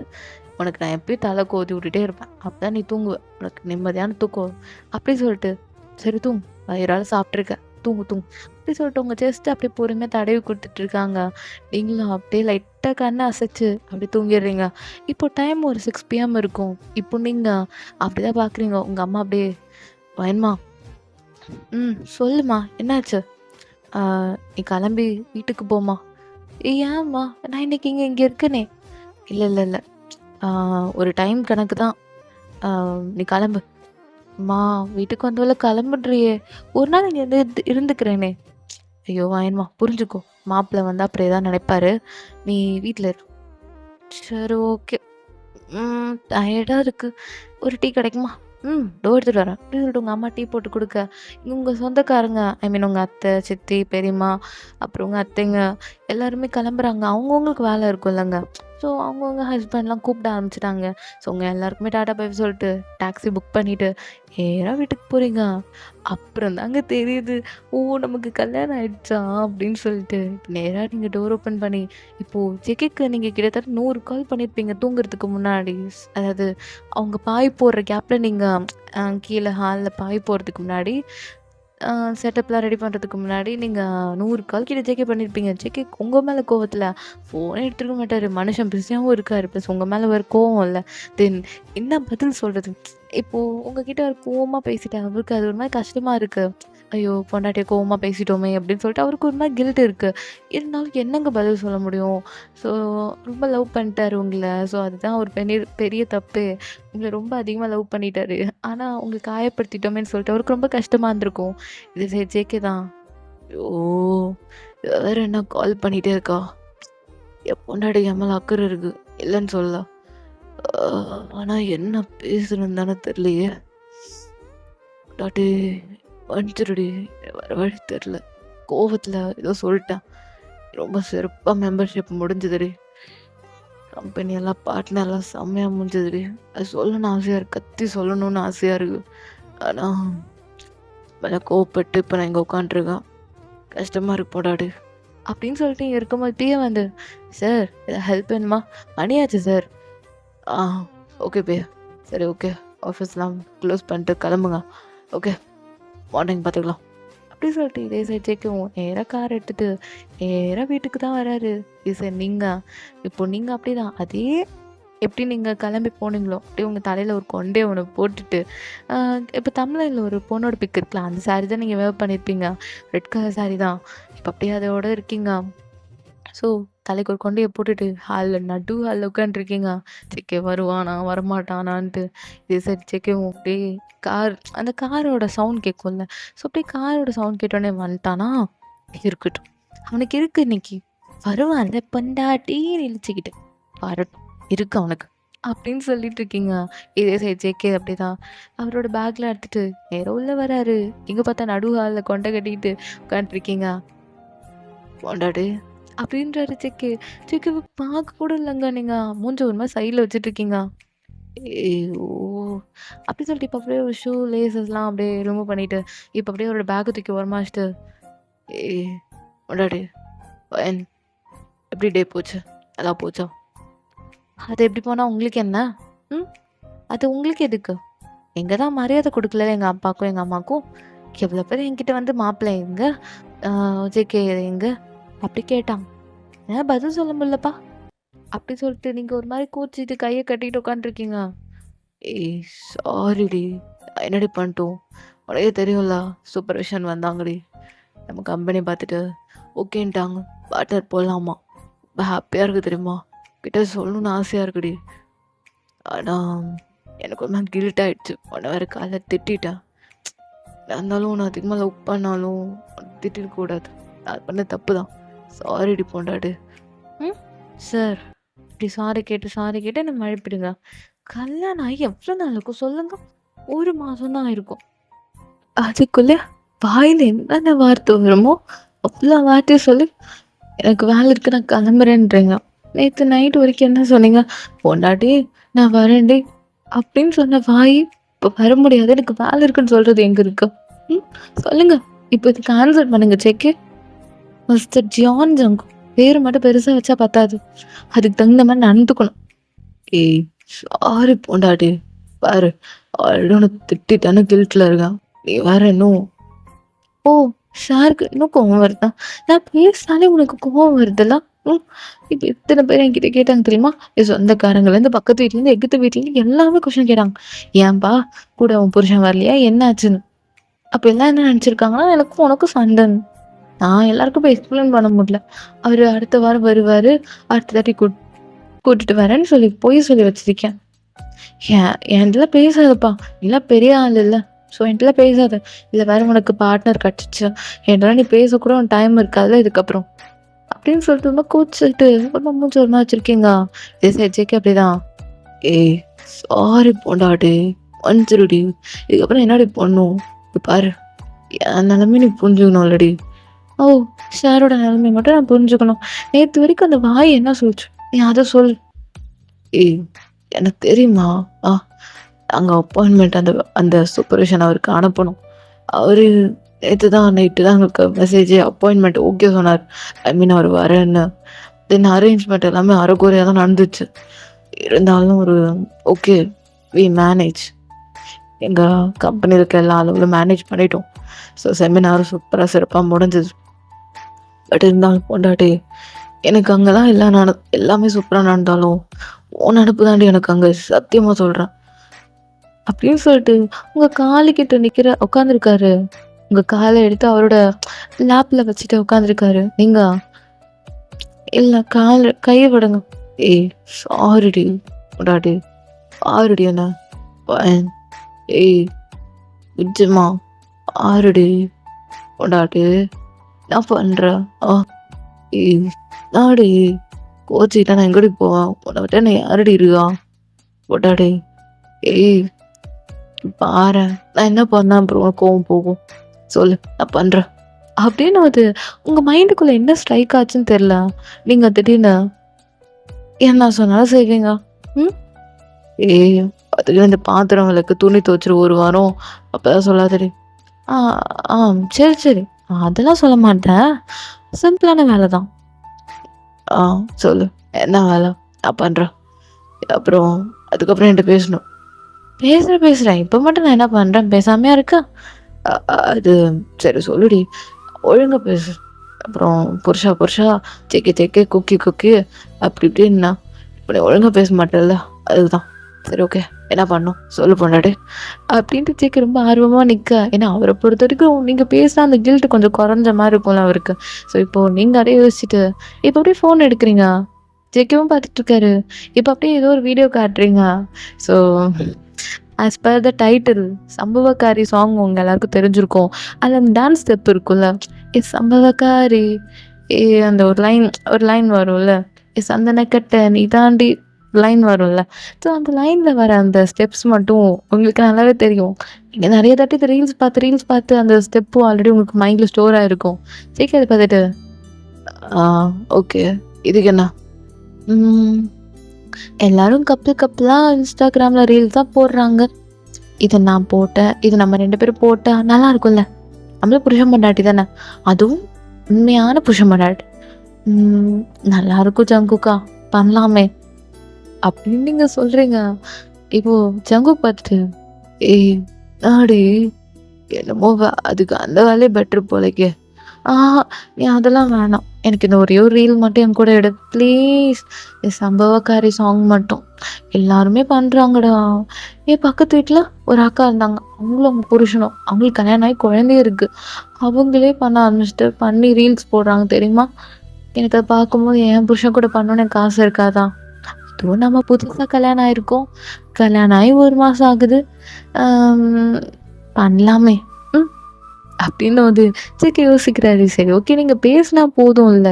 உனக்கு நான் எப்பயும் தலை கோதி விட்டுட்டே இருப்பேன். அப்பதான் நீ தூங்குவ. உனக்கு நிம்மதியான தூக்கம் வரும்." அப்படி சொல்லிட்டு, "சரி தூங்கு. வயிறார சாப்பிட்டுருக்க. தூங்கு தூங்கு." அப்படி சொல்லிட்டு உங்க செஸ்ட்ட அப்படியே பொறுமையா தடவி குடுத்துட்டு இருக்காங்க. நீங்களும் அப்படியே லைட்டா கண்ண அசைச்சு அப்படியே தூங்கிடுறீங்க. இப்போ டைம் ஒரு 6 PM இருக்கும். இப்போ நீங்க அப்படிதான் பார்க்குறீங்க. உங்க அம்மா அப்படியே, "வேணுமா? சொல்லுமா என்னாச்சு? ஆ, நீ கிளம்பி வீட்டுக்கு போம்மா." "ஏம்மா? நான் இன்னைக்கு இங்க இருக்கேனே." "இல்ல, இல்ல, இல்ல. ஆ, ஒரு டைம் கணக்கு தான். ஆ, நீ கிளம்பு." "அம்மா வீட்டுக்கு வந்தவள கிளம்புன்றியே, ஒரு நாள் இங்க இருந்துக்கிறேனே." "ஐயோ! வாயேம்மா புரிஞ்சுக்கோ. மாப்பிள வந்தா அப்புறம் ஏதாவது நினைப்பாரு. நீ வீட்ல இரு." "சரி ஓகே. டயர்டா இருக்கு. ஒரு டீ கிடைக்குமா?" இதோ எடுத்துட்டு வரேன்." அப்படின்னு சொல்லிட்டு உங்க அம்மா டீ போட்டு குடுக்க, உங்க சொந்தக்காரங்க ஐ மீன் உங்க அத்தை, சித்தி, பெரியம்மா, அப்புறம் உங்க அத்தைங்க எல்லாருமே கிளம்புறாங்க. அவங்கவங்களுக்கு வேலை இருக்கும்லங்க. ஸோ அவங்கவங்க ஹஸ்பண்ட்லாம் கூப்பிட ஆரம்பிச்சுட்டாங்க. ஸோ உங்க எல்லாருக்குமே டாடா பை பை சொல்லிட்டு டாக்ஸி புக் பண்ணிட்டு நேரா வீட்டுக்கு போறீங்க. அப்புறம் தாங்க தெரியுது, "ஓ! நமக்கு கல்யாணம் ஆயிடுச்சா?" அப்படின்னு சொல்லிட்டு. நேரா நீங்க டோர் ஓப்பன் பண்ணி இப்போ ஜெகிக்கு நீங்க கிட்டத்தட்ட 100 கால் பண்ணியிருப்பீங்க தூங்குறதுக்கு முன்னாடி. அதாவது அவங்க பாய் போடுற கேப்ல நீங்க கீழ ஹால்ல பாய் போடுறதுக்கு முன்னாடி, அ செட்டப்லாம் ரெடி பண்ணுறதுக்கு முன்னாடி நீங்க 100 கால் கிட்ட ஜேகே பண்ணியிருப்பீங்க. ஜேகே உங்க மேல கோவத்துல ஃபோனே எடுத்துருக்க மாட்டாரு. மனுஷன் பிஸியாவும் இருக்காரு. ப்ளஸ் உங்க மேல வேற கோவம் இல்ல. தென் என்ன பதில் சொல்றது? இப்போ உங்ககிட்ட ஒரு கோவமா பேசிட்டேன். அவருக்கு அது ஒரு மாரி கஷ்டமா இருக்கு. ஐயோ! பொண்டாட்டிய கோவமா பேசிட்டோமே! அப்படின்னு சொல்லிட்டு அவருக்கு ஒரு மாரி கில்ட் இருக்கு. இருந்தாலும் என்னங்க பதில் சொல்ல முடியும்? ஸோ ரொம்ப லவ் பண்ணிட்டாரு உங்கள. ஸோ அதுதான் ஒரு பெரிய தப்பே. உங்கள ரொம்ப அதிகமா லவ் பண்ணிட்டாரு. ஆனா உங்கள காயப்படுத்திட்டோமேன்னு சொல்லிட்டு அவருக்கு ரொம்ப கஷ்டமா இருந்திருக்கும். இது சரி ஜேகே தான். ஐயோ! இவ வேற என்ன கால் பண்ணிட்டே இருக்கா? என் பொண்டாட்டிக்கு என் மேல அக்கறை இருக்கு. இல்லன்னு சொல்லல. அ ஆனா என்ன பேசணும்னு தானே தெரியலையே! பொண்டாட்டி மன்னிச்சிருடி. வேற வழி தெரியல. கோவத்துல ஏதோ சொல்லிட்டேன். ரொம்ப சிறப்பா மெம்பர்ஷிப் முடிஞ்சதுடி. கம்பெனி எல்லாம் பார்ட்னர்லாம் செம்மையா முடிஞ்சதுடி. அது சொல்லணும்னு ஆசையா இருக்கு. கத்தி சொல்லணும்னு ஆசையா இருக்கு. ஆனா மேல கோவப்பட்டு இப்ப நான் இங்க உட்காந்துருக்கேன். கஷ்டமா இருக்கு பொண்டாட்டி. அப்படின்னு சொல்லிட்டு இங்க இருக்கும்போது இப்பயே வந்து, "சார் ஏதாவது ஹெல்ப் வேணுமா? மணி ஆச்சு சார்." "ஆ ஓகே பே. சரி ஓகே. ஆஃபீஸ்லாம் க்ளோஸ் பண்ணிட்டு கிளம்புங்க. ஓகே. மார்னிங் பார்த்துக்கலாம்." அப்படி சொல்லிட்டு இதே சைட் ஜேக்கவும் நேரா கார் எடுத்துட்டு நேரா வீட்டுக்கு தான் வராரு. இது சரி நீங்க இப்போ நீங்க அப்படிதான் அதே எப்படி நீங்க கிளம்பி போனீங்களோ, அப்படியே உங்க தலையில ஒரு கொண்டைய ஒண்ணு போட்டுட்டு, அ இப்போ தம்ப்லைன்ல ஒரு பொண்ணோட பிக் இருக்குல்ல, அந்த சாரி தான் நீங்க வேர் பண்ணியிருப்பீங்க. ரெட் கலர் சாரி தான். இப்போ அப்படியே அதோட இருக்கீங்க. ஸோ தலைக்கு ஒரு கொண்டைய போட்டுட்டு நடு ஹால்ல உட்காந்துருக்கீங்க. செக்கே வருவானா, வரமாட்டானான்ட்டு. இது சரி செக்கவும் அப்படியே அந்த காரோட சவுண்ட் கேட்கும்ல. ஸோ அப்படியே காரோட சவுண்ட் கேட்டோனே வந்துட்டானா, இருக்கட்டும். அவனுக்கு இருக்கு இன்னைக்கு. வருவான்ல பொண்டாட்டின்னு இழுச்சுக்கிட்டு. வரட்டும். இருக்கு அவனுக்கு. அப்படின்னு சொல்லிட்டு இருக்கீங்க. இதே சைடு ஜேகே அப்படிதான். அவரோட பேக்லாம் எடுத்துட்டு நேரா உள்ள வராரு. எங்க பார்த்தா நடு ஹால்ல கொண்ட கட்டிக்கிட்டு உட்காந்துருக்கீங்க. "பொண்டாட்டி அப்படின்றாரு செக்கு. செக்குவ பார்க்க கூட இல்லங்க. நீங்க மூஞ்ச ஒரு மாரி சைடுல வச்சுட்டுருக்கீங்க. ஐயோ! அப்படி சொல்லிட்டு இப்ப அப்படியே ஒரு ஷூ லேசஸ்லாம் அப்படியே ரிமூவ் பண்ணிட்டு, இப்ப அப்படியே அவரோட பேக்க தூக்கி ஓரமா வச்சுட்டு, "ஏய் பொண்டாட்டி என் எப்படி டே போச்சு? நல்லா போச்சா? அது எப்படி போனா உங்களுக்கு என்ன? ம். அது உங்களுக்கு எதுக்கு? எங்க தான் மரியாதை குடுக்கல எங்க அப்பாக்கும், எங்க அம்மாக்கும். எவ்வளோ பேர் என்கிட்ட வந்து மாப்பிள்ளை எங்க? ஆ ஜேகே எங்க?" அப்படி கேட்டான். என்னால பதில் சொல்ல முடியலப்பா. அப்படி சொல்லிட்டு நீங்க ஒரு மாரி கூச்சிட்டு கைய கட்டிட்டு உட்காந்துருக்கீங்க. ஏய் சாரிடி. என்னடி பண்ணட்டும்? உனக்கே தெரியும்ல சூப்பர்விஷன் வந்தாங்கடி. நம்ம கம்பெனி பார்த்துட்டு ஓகேன்ட்டாங்க. பார்ட்னர் போடலாமா. ரொம்ப ஹாப்பியா இருக்கு தெரியுமா? உன்கிட்ட சொல்லணும்னு ஆசையா இருக்குடி. ஆனா எனக்கு ஒரு மாரி கில்ட் ஆயிடுச்சு. உன்ன வேற காலைல திட்டிட்டேன். இருந்தாலும் உன்ன அதிகமா லவ் பண்ணாலும் திட்டிருக்கக்கூடாது. நான் பண்ண தப்பு தான். சாரிடி பொண்டாட்டி. ம். சார் இப்படி சாரி கேட்டு என்ன மழுப்பிடுங்க. கல்யாணம் ஆகி எவ்வளோ நாள் இருக்கும் சொல்லுங்க? 1 மாசம் தான் ஆயிருக்கும். அதுக்குள்ள வாயில என்னென்ன வார்த்தை வருமோ அவ்வளோ வார்த்தையும் சொல்லி எனக்கு வேலை இருக்கு நான் கிளம்புறேன்றீங்க. நேத்து நைட் வரைக்கும் என்ன சொன்னீங்க? பொண்டாட்டி நான் வரேன்டி அப்படின்னு சொன்ன வாய் இப்போ வர முடியாது. எனக்கு வேலை இருக்குன்னு சொல்றது எங்க இருக்கு? ம். சொல்லுங்க. இப்போ இதுக்கு ஆன்சர் பண்ணுங்க செக்கு. Mister Ziyan junk. பேரு மட்டும் பெருசா வச்சா பத்தாது. அதுக்கு தகுந்த மாரி நடந்துக்கணும். ஏய் சாரி பொண்டாட்டி. பாரு ஆல்ரெடி உன்ன திட்டிட்டேன்னு கில்ட்ல இருக்கான். நீ வேற இன்னும் ஓ! ஷாருக்கு இன்னும் கோவம் வருதா? நான் பேசினாலே உனக்கு கோவம் வருதுல்ல? ம். இப்ப எத்தன பேர் என்கிட்ட கேட்டாங்க தெரியுமா? என் சொந்தக்காரங்கலேருந்து, பக்கத்து வீட்லேருந்து, எகுத்த வீட்லேருந்து எல்லாமே கொஸ்டின் கேட்டாங்க. "ஏன்பா கூட உன் புருஷன் வரலையா? என்ன ஆச்சுன்னு?" அப்ப எல்லாம் என்ன நெனச்சிருக்காங்கன்னா, எனக்கும் உனக்கும் சண்டன்னு. நான் எல்லாருக்கும் போய் எக்ஸ்பிளைன் பண்ண முடியல. அவரு அடுத்த வாரம் வருவாரு. அடுத்த தாட்டி கூட்டிட்டு வரேன்னு சொல்லி பொய் சொல்லி வச்சிருக்கேன். என்ட்டலாம் பேசாதப்பா. நீலாம் பெரிய ஆள் இல்ல. ஸோ என்ட்டலாம் பேசாத. இல்ல வேற உனக்கு பார்ட்னர் கெடச்சிச்சு. என்ட்டலாம் நீ பேசக்கூட உனக்கு டைம் இருக்காதுல்ல இதுக்கப்புறம். அப்படின்னு சொல்லிட்டு ரொம்ப கோச்சிட்டு ஒரு மூஞ்சி ஒரு மாரி வச்சிருக்கீங்க. இது ஜேகே அப்படிதான். ஏய் சாரி பொண்டாட்டி. மன்னிச்சிருடி. இதுக்கப்புறம் என்னடி பண்ணும்? இப்ப பாரு என் நெலைமைய நீ புரிஞ்சுக்கணும்லடி. ஓ! சாரோட நெலைமைய மட்டும் நான் புரிஞ்சுக்கணும். நேத்து வரைக்கும் அந்த வாய் என்ன சொல்லுச்சு? நீ அத சொல்லு. ஏய் எனக்கு தெரியுமா? ஆ நாங்க அப்பாயின்ட்மெண்ட் அந்த அந்த சூப்பர்விஷன் அவருக்கு அனுப்பணும். அவரு நேத்து தான் நைட்டு தான் எங்களுக்கு மெசேஜே அப்பாயின்ட்மெண்ட் ஓகே சொன்னாரு. ஐ மீன் அவரு வரேன்னு. தென் அரேஞ்ச்மெண்ட் எல்லாமே அரைகுறையா தான் நடந்துச்சு. இருந்தாலும் ஒரு ஓகே வி மேனேஜ். எங்க கம்பெனில இருக்க எல்லா அளவுல மேனேஜ் பண்ணிட்டோம். ஸோ செமினாரும் சூப்பரா சிறப்பா முடிஞ்சது. பட் இருந்தாலும் பொண்டாட்டி எனக்கு அங்கலாம் எல்லாமே சூப்பரா நடந்தாலும், உன் நெனப்பு தாண்டி எனக்கு அங்க சத்தியமா சொல்றேன். அப்படின்னு சொல்லிட்டு உங்க காலுக்கிட்ட உட்காந்துருக்காரு. உங்க கால எடுத்து அவரோட லேப்ல வச்சுட்டு உட்காந்துருக்காரு. நீங்க இல்ல கைய விடுங்க. ஏய் சாரிடி பொண்டாட்டி. சாரிடி என்ன. பையன். ஏய் நிஜமா சாரிடி பொண்டாட்டி. என்ன பண்ற? ஆ ஏய் என்னாடி கோச்சிக்கிட்டா நான் எங்கடி போவேன்? உன்னை விட்டா நான் யாரடி இருக்கா? பொண்டாட்டி. ஏய் பாரேன். நான் என்ன பண்ணா அப்புறம் உனக்கு கோவம் போகும்? சொல்லு நான் பண்றேன். அப்படின்னு அது உங்க மைண்டுக்குள்ள என்ன ஸ்ட்ரைக் ஆச்சுன்னு தெரியல. நீங்க திடீர்னு என்ன சொன்னாலும் செய்வீங்க. ம். ஏய் அதுக்கு இந்த பாத்திரம் விளக்கு, துணி துவைச்சுரு 1 வாரம். அப்பதான் சொல்லாதடி. ஆ ஆ சரி, சரி. அதெல்லாம் சொல்ல மாட்டேன். சிம்பிளான வேலை தான். ஆ சொல்லு. என்ன வேலை? நான் பண்றேன். அப்புறம் அதுக்கப்புறம் என்ட்ட பேசணும். பேசுறேன். இப்ப மட்டும் நான் என்ன பண்றேன்? பேசாமையா இருக்கேன்? அது சரி சொல்லுடி. ஒழுங்கா பேசு. அப்புறம் புருஷா செக்கே குக்கி அப்படி இப்படின்னா இப்ப நீ ஒழுங்கா பேச மாட்டேல்ல அதுதான். சரி ஓகே என்ன பண்ணும் சொல்லு பொண்டாட்டி அப்படின்ட்டு செக்கு ரொம்ப ஆர்வமா நிக்க. ஏன்னா அவரை பொறுத்த வரைக்கும் நீங்க பேசினா அந்த கில்ட் கொஞ்சம் குறைஞ்ச மாதிரி இருக்கும்ல அவருக்கு. ஸோ இப்போ நீங்க அப்படியே யோசிச்சுட்டு இப்போ அப்படியே ஃபோன் எடுக்கிறீங்க. ஜெக்கவும் பார்த்துட்டு இருக்காரு. இப்போ அப்படியே ஏதோ ஒரு வீடியோ காட்டுறீங்க. So as per the title சம்பவக்காரி சாங் உங்க எல்லாருக்கும் தெரிஞ்சிருக்கும். அதில் அந்த டான்ஸ் ஸ்டெப் இருக்கும்ல. சம்பவக்காரி அந்த ஒரு லைன் வரும்ல. சந்தனக்கட்டை நீ தாண்டி லைன் வரும்ல. ஸோ அந்த லைனில் வர அந்த ஸ்டெப்ஸ் மட்டும் உங்களுக்கு நல்லாவே தெரியும். நீங்கள் நிறைய தாட்டி இந்த ரீல்ஸ் பார்த்து அந்த ஸ்டெப்பும் ஆல்ரெடி உங்களுக்கு மைண்டில் ஸ்டோர் ஆகிருக்கும். சரி அதை பார்த்துட்டு ஆ ஓகே. இதுக்கு என்ன? ம். எல்லாரும் கப்புலா இன்ஸ்டாகிராம்ல ரீல்ஸ் தான் போடுறாங்க. இத நான் போட்டேன். இது நம்ம 2 பேரும் போட்டா நல்லா இருக்கும்ல. நம்மளும் புருஷன் பொண்டாட்டி தானே. அதுவும் உண்மையான புருஷன் பொண்டாட்டி. ம். நல்லாருக்கும் ஜங்குக்கா. பண்ணலாமே! அப்படின்னு நீங்க சொல்றீங்க. இப்போ ஜங்குக் பார்த்துட்டு, ஏய் என்னாடி என்னமோ அதுக்கு அந்த வேலையே பெட்டர் போலக்கே. ஆஹா! நீ அதெல்லாம் வேணாம். எனக்கு இந்த ஒரே ஒரு ரீல் மட்டும் என் கூட எடு ப்ளீஸ். சம்பவக்காரி சாங் மட்டும். எல்லாருமே பண்றாங்கடா. என் பக்கத்து வீட்ல ஒரு அக்கா இருந்தாங்க. அவங்களும் அவங்க புருஷனும். அவங்களுக்கு கல்யாணம் ஆகி குழந்தையும் இருக்கு. அவங்களே பண்ண ஆரம்பிச்சுட்டு பண்ணி ரீல்ஸ் போடுறாங்க தெரியுமா? எனக்கு அத பார்க்கும்போது என் புருஷன் கூட பண்ணணும்னு எனக்கு ஆசை இருக்காதா? அதுவும் நம்ம புதுசா கல்யாணம் ஆயிருக்கோம். கல்யாணம் ஆகி 1 மாசம் ஆகுது. அம் பண்ணலாமே! ம். அப்படின்னு வந்து சரி யோசிக்கிறாரு. சரி ஓகே நீங்க பேசினா போதும்ல.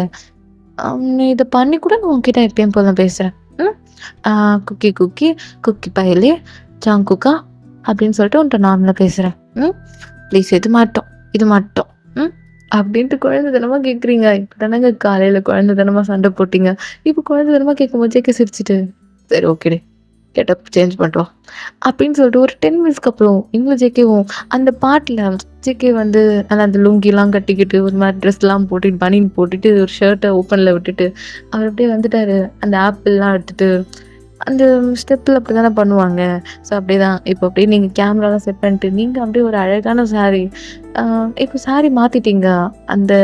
நீ இத பண்ணி கூட நான் உன்கிட்ட எப்பயும் போல பேசுறேன். ம். ஆ குக்கி குக்கி, குக்கி பயலே, ஜாங்குக்கா அப்படின்னு சொல்லிட்டு உன்ட்ட நார்மலா பேசுறேன். ம். ப்ளீஸ் இது மட்டும், இது மட்டும். ம். அப்படின்ட்டு குழந்தைத்தனமா கேட்குறீங்க. இப்ப தானங்க காலையில குழந்தைத்தனமா சண்டை போட்டீங்க. இப்ப குழந்தைத்தனமா கேட்கும்போது ஜேகே சிரிச்சுட்டு, சரி ஓகேடி. கெட்டப் சேஞ்ச் பண்ணிட்டு வா. அப்படின்னு சொல்லிட்டு ஒரு 10 மினிட்ஸ்க்கு அப்புறம் இவங்களும் ஜேகேவும் அந்த பாட்டுல ஜேகே வந்து நல்லா அந்த லுங்கிலாம் கட்டிக்கிட்டு ஒரு மாதிரி ட்ரெஸ்லாம் போட்டுட்டு பனியன் போட்டுட்டு ஒரு ஷர்ட்டை ஓப்பனில் விட்டுட்டு அவர் அப்படியே வந்துட்டாரு. அந்த ஆப்பிள்லாம் எடுத்துட்டு அந்த ஸ்டெப்பில் அப்படி தானே பண்ணுவாங்க. ஸோ அப்படியே தான் இப்போ அப்படியே நீங்கள் கேமராலாம் செட் பண்ணிட்டு நீங்கள் அப்படியே ஒரு அழகான சாரீ இப்போ சாரீ மாற்றிட்டீங்க. அந்த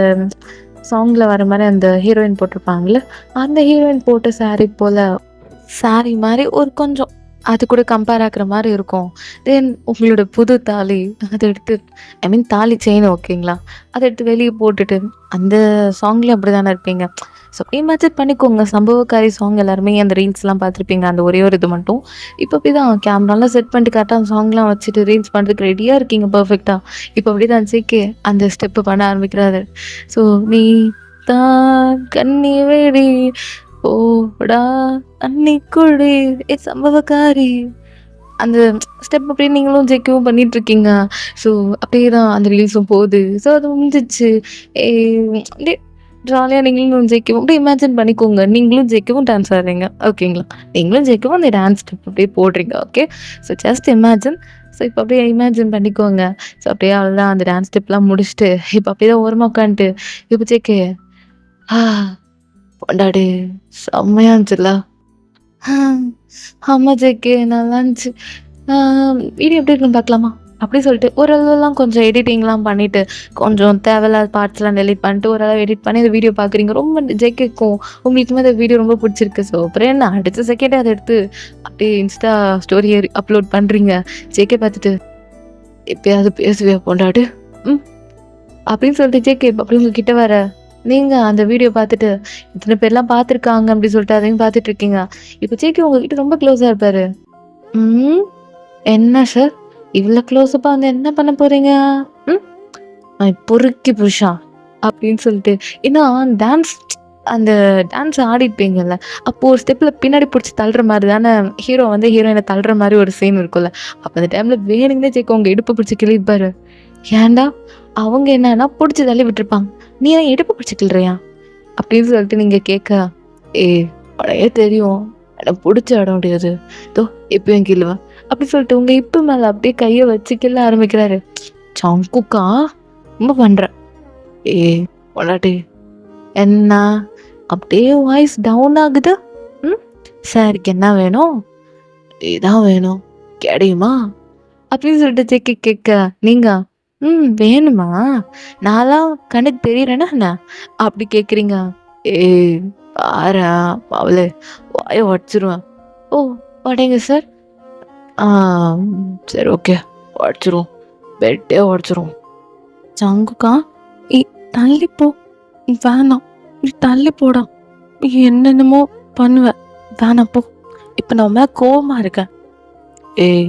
சாங்கில் வர மாதிரி அந்த ஹீரோயின் போட்டிருப்பாங்கல்ல அந்த ஹீரோயின் போட்ட சாரீ போல் சாரி மாரி ஒரு கொஞ்சம் அது கூட கம்பேர் ஆகுற மாரி இருக்கும். தென் உங்களோட புது தாலி அத எடுத்து ஐ மீன் தாலி செயின் ஓகேங்களா? அத எடுத்து வெளிய போட்டுட்டு அந்த சாங்லயும் அப்படிதானே இருப்பீங்க. ஸோ அப்படியே இமேஜின் பண்ணிக்கோங்க. சம்பவக்காரி சாங் எல்லாருமே அந்த ரீல்ஸ்லாம் பார்த்துருப்பீங்க. அந்த ஒரே ஒரு இது மட்டும். இப்போ அப்படிதான் கேமராலாம் செட் பண்ணிட்டு கரெக்ட்டா அந்த சாங்லாம் வச்சுட்டு ரீல்ஸ் பண்ணுறதுக்கு ரெடியா இருக்கீங்க பெர்ஃபெக்ட்டா. இப்போ அப்படிதான் ஜேகே அந்த ஸ்டெப்பு பண்ண ஆரம்பிக்கிறாரு. ஸோ நீ தான் கண்ணி வெடி போடா அன்னிக்குழி ஏ சம்பவக்காரி அந்த ஸ்டெப் அப்படியே நீங்களும் ஜெக்கவும் பண்ணிட்டு இருக்கீங்க. ஸோ அப்படியே தான் அந்த ரீல்ஸும் போகுது. ஸோ அது முடிஞ்சிச்சு. ஏ அப்படியே ஜாலியாக நீங்களும் ஜெக்கவும் அப்படியே இமேஜின் பண்ணிக்கோங்க. நீங்களும் ஜெக்கவும் டான்ஸ் ஆடுறீங்க ஓகேங்களா? நீங்களும் ஜெக்கவும் அந்த டான்ஸ் ஸ்டெப் அப்படியே போடுறீங்க okay. So just imagine. So இப்போ அப்படியே இமேஜின் பண்ணிக்கோங்க. ஸோ அப்படியே அவ்வளோதான் அந்த டான்ஸ் ஸ்டெப்லாம் முடிச்சுட்டு இப்போ அப்படியே தான் ஓரமாக உட்காந்துட்டு இப்போ ஜேகே ஆ பொண்டாடி செம்மையா இருந்துச்சுல்ல. ஆமா ஜேகே நல்லா இருந்துச்சு. வீடியோ எப்படி இருக்குன்னு பார்க்கலாமா? அப்படி சொல்லிட்டு ஓரளவுலாம் கொஞ்சம் எடிட்டிங்லாம் பண்ணிட்டு, கொஞ்சம் தேவையில்லாத பார்ட்ஸ்லாம் டெலீட் பண்ணிட்டு, ஓரளவு எடிட் பண்ணி இந்த வீடியோ பார்க்குறீங்க. ரொம்ப ஜேகேக்கும் உங்களுக்குமே அந்த வீடியோ ரொம்ப பிடிச்சிருக்கு. ஸோ அப்புறம் என்ன அடுத்த செகண்டே அதை எடுத்து அப்படியே இன்ஸ்டா ஸ்டோரி அப்லோட் பண்ணுறீங்க. ஜேகே பார்த்துட்டு எப்பயாவது பேசுவியா பொண்டாட்டி? ம். அப்படின்னு சொல்லிட்டு ஜேகே அப்படி உங்ககிட்ட வர நீங்க அந்த வீடியோ பார்த்துட்டு இத்தனை பேர்லாம் பார்த்துருக்காங்க அப்படின்னு சொல்லிட்டு அதையும் பார்த்துட்டு இருக்கீங்க. இப்போ ஜேகே உங்ககிட்ட ரொம்ப க்ளோஸா இருப்பாரு. ம். என்ன சார்? இவ்ளோ க்ளோஸப்பா வந்து என்ன பண்ண போறீங்க? ம். பொறுக்கி புருஷா அப்படின்னு சொல்லிட்டு ஏன்னா டான்ஸ் அந்த டான்ஸ் ஆடிருப்பீங்கல்ல. அப்போ ஒரு ஸ்டெப்ல பின்னாடி புடிச்சு தள்ளுற மாரி தானே ஹீரோ வந்து ஹீரோயின தள்ளுற மாரி ஒரு சீன் இருக்கும்ல. அப்ப அந்த டைம்ல வேணும்னே ஜேகே உங்க இடுப்ப பிடிச்சு கிழிப்பாரு. ஏன்டா? அவங்க என்னன்னா புடிச்சு தள்ளி விட்டுருப்பாங்க. நீ ஏன் இடுப்பு பிடிச்சு கிள்றியா? அப்படின்னு சொல்லிட்டு நீங்க கேட்க, ஏய் உனக்கே தெரியும். எனக்கு புடிச்ச இடம் முடியாது. இதோ இப்பயும் கிள்ளுவேன். அப்படி சொல்லிட்டு உங்க இப்பு மேல அப்படியே கைய வச்சு கிள்ள ஆரம்பிக்கிறாரு. சங்குக்கா ரொம்ப பண்ற. ஏய் பொண்டாட்டி என்ன? அப்படியே வாய்ஸ் டவுன் ஆகுது. ம். சாருக்கு என்ன வேணும்? இதான் வேணும். கிடைக்குமா? அப்படின்னு சொல்லிட்டு ஜேகே கேட்க, நீங்க வேணுமா? நான்லாம் கண்ணுக்கு தெரியறேனா என்ன? அப்படி கேட்குறீங்க. ஏய் பாரேன் அவளே வாய உடச்சிருவேன். ஓ உடைங்க சார். ஆ சரி ஓகே உடச்சிருவோம். பெட்டே உடச்சிருவோம். சங்குக்கா தள்ளி போ. வேணாம். நீ தள்ளி போடா. நீ என்னென்னமோ பண்ணுவ. வேணாம் போ. இப்போ நான் மேல கோவமா இருக்கேன். ஏய்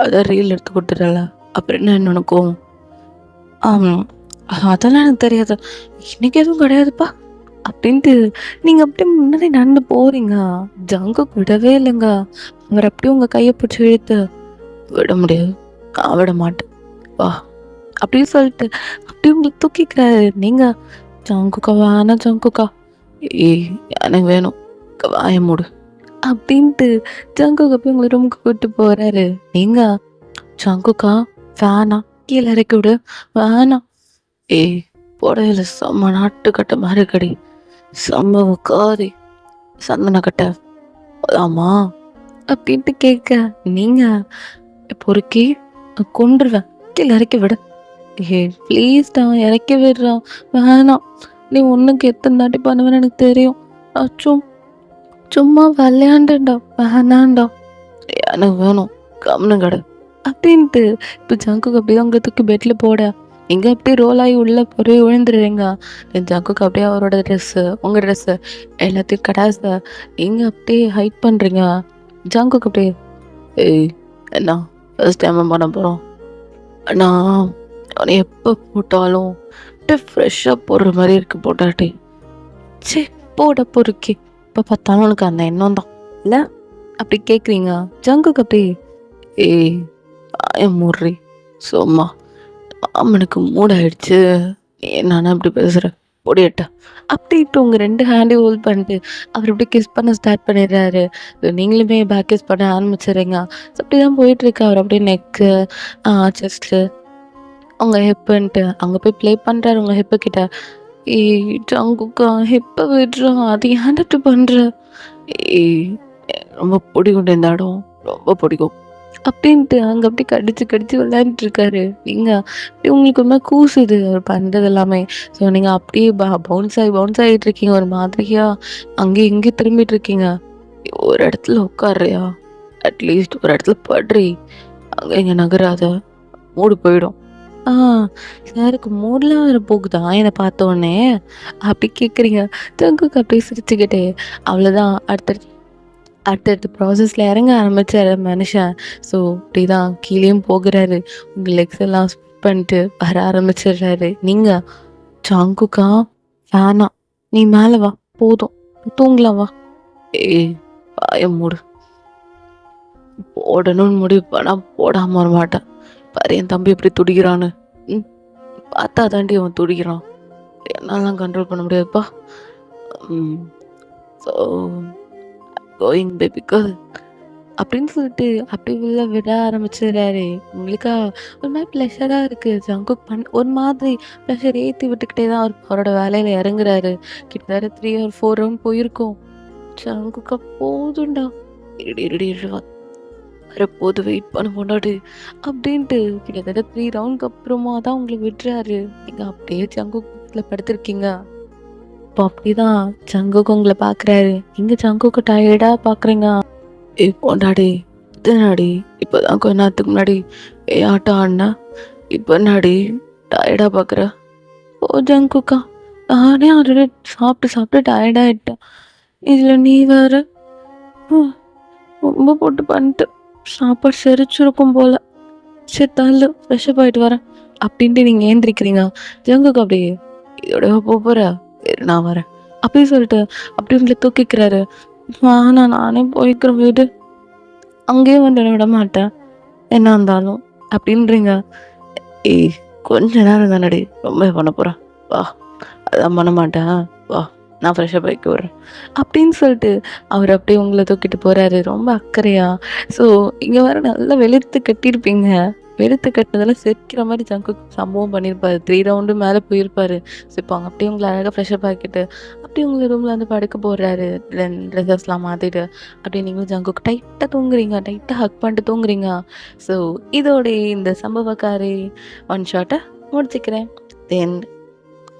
அதான் ரீல் எடுத்து கொடுத்துட்டல. அப்புறம் என்ன என்னோட கோவம்? அதெல்லாம் எனக்கு தெரியாது. இன்னைக்கு எதுவும் கிடையாதுப்பா அப்படின்ட்டு நீங்க அப்படியே முன்னாடி நடந்து போறீங்க. ஜங்குக் விடவே இல்லைங்க. அவர் அப்படியே உங்க கையை பிடிச்சி இழுத்து விட முடியாது. நான் விட மாட்டேன் வா அப்படின்னு சொல்லிட்டு அப்படியே உங்களை தூக்கிக்கிறாரு. நீங்க ஜங்குக்கா வேணாம் ஜங்குக்கா. ஏய் எனக்கு வேணும். வாய மூடு. அப்படின்ட்டு ஜங்குக்கா போய் உங்களை ரூமுக்கு கூப்பிட்டு போறாரு. நீங்க ஜங்குக்கா வேணாம் கீழே இறக்கி விடு. வேணாம். ஏய் புடையில செம்ம நாட்டு கட்ட மாதிரி கடி. செம்ம காரி சந்தன கட்ட போலாமா அப்படின்ட்டு கேட்க, நீங்க பொறுக்கி கொன்றுவேன் கீழே இறக்கி விட. ஏ ப்ளீஸ்டா இறக்கி விடுறான். வேணாம் நீ ஒன்றுக்கு எத்தனை தாட்டி பண்ணுவேன்னு எனக்கு தெரியும். அச்சும் சும்மா விளையாண்டுடா. வேணாண்டா எனக்கு வேணும் கம்னு கடை அப்படின்ட்டு இப்போ ஜங்குக்கு அப்படியே அங்கே தூக்கி பெட்டில் போட, இங்கே அப்படியே ரோல் ஆகி உள்ளே போய் விழுந்துடுறீங்க. ஜங்குக்கு அப்படியே அவரோட ட்ரெஸ்ஸு உங்கள் ட்ரெஸ்ஸு எல்லாத்தையும் கடாச நீங்கள் அப்படியே ஹைட் பண்ணுறீங்க. ஜங்குக்கு அப்படியே ஏய் என்ன ஃபர்ஸ்ட் டைம் பண்ண போகிறோம். நான் அவனை எப்போ போட்டாலும் அப்படியே ஃப்ரெஷ்ஷாக போடுற மாதிரி இருக்கு போட்டாட்டி. சே போட பொறுக்கி இப்போ பார்த்தாலும் உனக்கு அந்த எண்ணம் தான் இல்லை அப்படி கேட்குறீங்க. ஜங்குக்கு அப்படி ஏய் முறி சும்மா அம்மனுக்கு மூடாயிடுச்சு நானும் அப்படி பேசுகிறேன் பொடியட்ட அப்படின்ட்டு உங்கள் 2 ஹேண்டையும் ஹோல்ட் பண்ணிட்டு அவர் அப்படியே கிஸ் பண்ண ஸ்டார்ட் பண்ணிடுறாரு. நீங்களுமே பேக் கிஸ் பண்ண ஆரம்பிச்சிடுறீங்க. அப்படி தான் போயிட்டுருக்கு. அவர் அப்படியே நெக்கு செஸ்ட்டு உங்கள் ஹிப்புன்ட்டு அங்கே போய் ப்ளே பண்ணுறாரு உங்கள் ஹிப்பு கிட்ட. ஏய் ஜங்குக்கா ஹிப்பை விடுறான் அது ஏன்ட்டு பண்ணுற. ஏய் ரொம்ப பிடிக்கும் இந்த இடம் ரொம்ப பிடிக்கும் அப்படின்ட்டு அங்கே அப்படியே கடிச்சு விளையாண்டுட்டு இருக்காரு. நீங்கள் அப்படியே உங்களுக்கு ஒரு மாதிரி கூசுது அவர் பண்ணுறது எல்லாமே. ஸோ நீங்கள் அப்படியே பவுன்ஸ் ஆகிட்டு இருக்கீங்க ஒரு மாதிரியா. அங்கேயும் இங்கேயும் திரும்பிட்டு இருக்கீங்க. ஒரு இடத்துல உட்காடுறியா அட்லீஸ்ட் ஒரு இடத்துல படுறி. அங்கே இங்கே நகராத மூடு போயிடும். சாருக்கு மூடெலாம் வேறு போகுதா என்னை பார்த்தோன்னே அப்படி கேட்குறீங்க. தங்குக்கு அப்படியே சிரிச்சுக்கிட்டே அவ்வளோதான். அடுத்தடுத்த ப்ராசஸில் இறங்க ஆரம்பித்தார் மனுஷன். ஸோ அப்படி தான் கீழேயும் போகிறாரு. உங்கள் லெக்ஸ் எல்லாம் ஸ்பிட் பண்ணிட்டு வர ஆரம்பிச்சிடுறாரு. நீங்கள் ஜங்குக்கா வேணாம் நீ மேலே வா போதும் தூங்கலாம் வா. ஏய் வாய மூடு. போடணும்னு முடிவு பண்ணால் போடாமல் வர மாட்டேன். பாரு என் தம்பி எப்படி துடிக்கிறான்னு. பார்த்தா தாண்டி அவன் துடிக்கிறான். என்னாலாம் கண்ட்ரோல் பண்ண முடியாதுப்பா. ஸோ கோயிங் பேபி கேர்ள் அப்படின்னு சொல்லிட்டு அப்படி உள்ள விட ஆரம்பிச்சிடுறாரு. உங்களுக்கா ஒரு மாதிரி ப்ளஷராக இருக்குது. ஜங்குக் ஒரு மாதிரி ப்ளஷர் ஏற்றி விட்டுக்கிட்டே தான் அவரோட வேலையில் இறங்குறாரு. கிட்டத்தட்ட 3 or 4 ரவுண்ட் போயிருக்கோம். ஜங்குக்கா போதுண்டா வரப்போது வெயிட் பண்ண போனாடு அப்படின்ட்டு கிட்டத்தட்ட 3 ரவுண்டுக்கு அப்புறமா தான் உங்களுக்கு விட்டுறாரு. நீங்கள் அப்படியே ஜங்குக்கில் படுத்திருக்கீங்க. இப்போ அப்படிதான் ஜங்குக்கு உங்களை பார்க்குறாரு. நீங்கள் ஜங்குக்கு டயர்டாக பார்க்குறீங்க. போண்டாடி இதுனாடி இப்போதான் கொஞ்ச நேரத்துக்கு முன்னாடி ஆட்டம் ஆடினா இப்போ நாடி டயர்டாக பார்க்குற. ஓ ஜங்குக்கா நானே ஆல்ரெடி சாப்பிட்டு டயர்டாகிட்டேன். இதில் நீ வேறு ரொம்ப போட்டு பண்ணிட்டு சாப்பாடு செரிச்சிருக்கும் போல். சரி தள்ளு ஃப்ரெஷ்ஷப் ஆகிட்டு வரேன் அப்படின்ட்டு நீங்கள் ஏந்திரிக்கிறீங்க. ஜங்குக்கு அப்படியே இதோட போகிற நான் வரேன் அப்படி சொல்லிட்டு அப்படி உங்களை தூக்கிக்கிறாரு. நானே போய்க்கிறேன் வீடு அங்கேயே வந்து விட மாட்டேன் என்ன இருந்தாலும் அப்படின்றீங்க. ஏய் கொஞ்ச நேரம் தானடி ரொம்ப பண்ண போகிறேன் வா. அதான் பண்ண மாட்டேன் வா நான் ஃப்ரெஷ்ஷாக பைக்கு விட்றேன் அப்படின்னு சொல்லிட்டு அவர் அப்படியே உங்களை தூக்கிட்டு போகிறாரு ரொம்ப அக்கறையா. ஸோ இங்கே வர நல்லா வெளுத்து கட்டியிருப்பீங்க. வெளுத்து கட்டினதெல்லாம் செரிக்கிற மாதிரி ஜங்கு சம்பவம் பண்ணியிருப்பாரு. 3 ரவுண்டு மேலே போயிருப்பார். ஸோ இப்போ அவங்க அப்படியே உங்களை அழகாக ஃப்ரெஷ்ஷப் ஆக்கிட்டு அப்படியே உங்களை ரூமில் வந்து படுக்க போடுறாரு. ட்ரெஸ்ஸஸ்லாம் மாற்றிட்டு அப்படியே நீங்களும் ஜங்குக்கு டைட்டாக தூங்குறீங்க. டைட்டாக ஹக் பண்ணிட்டு தூங்குறீங்க. ஸோ இதோடைய இந்த சம்பவக்காரி ஒன் ஷாட்டை முடிச்சுக்கிறேன். தென்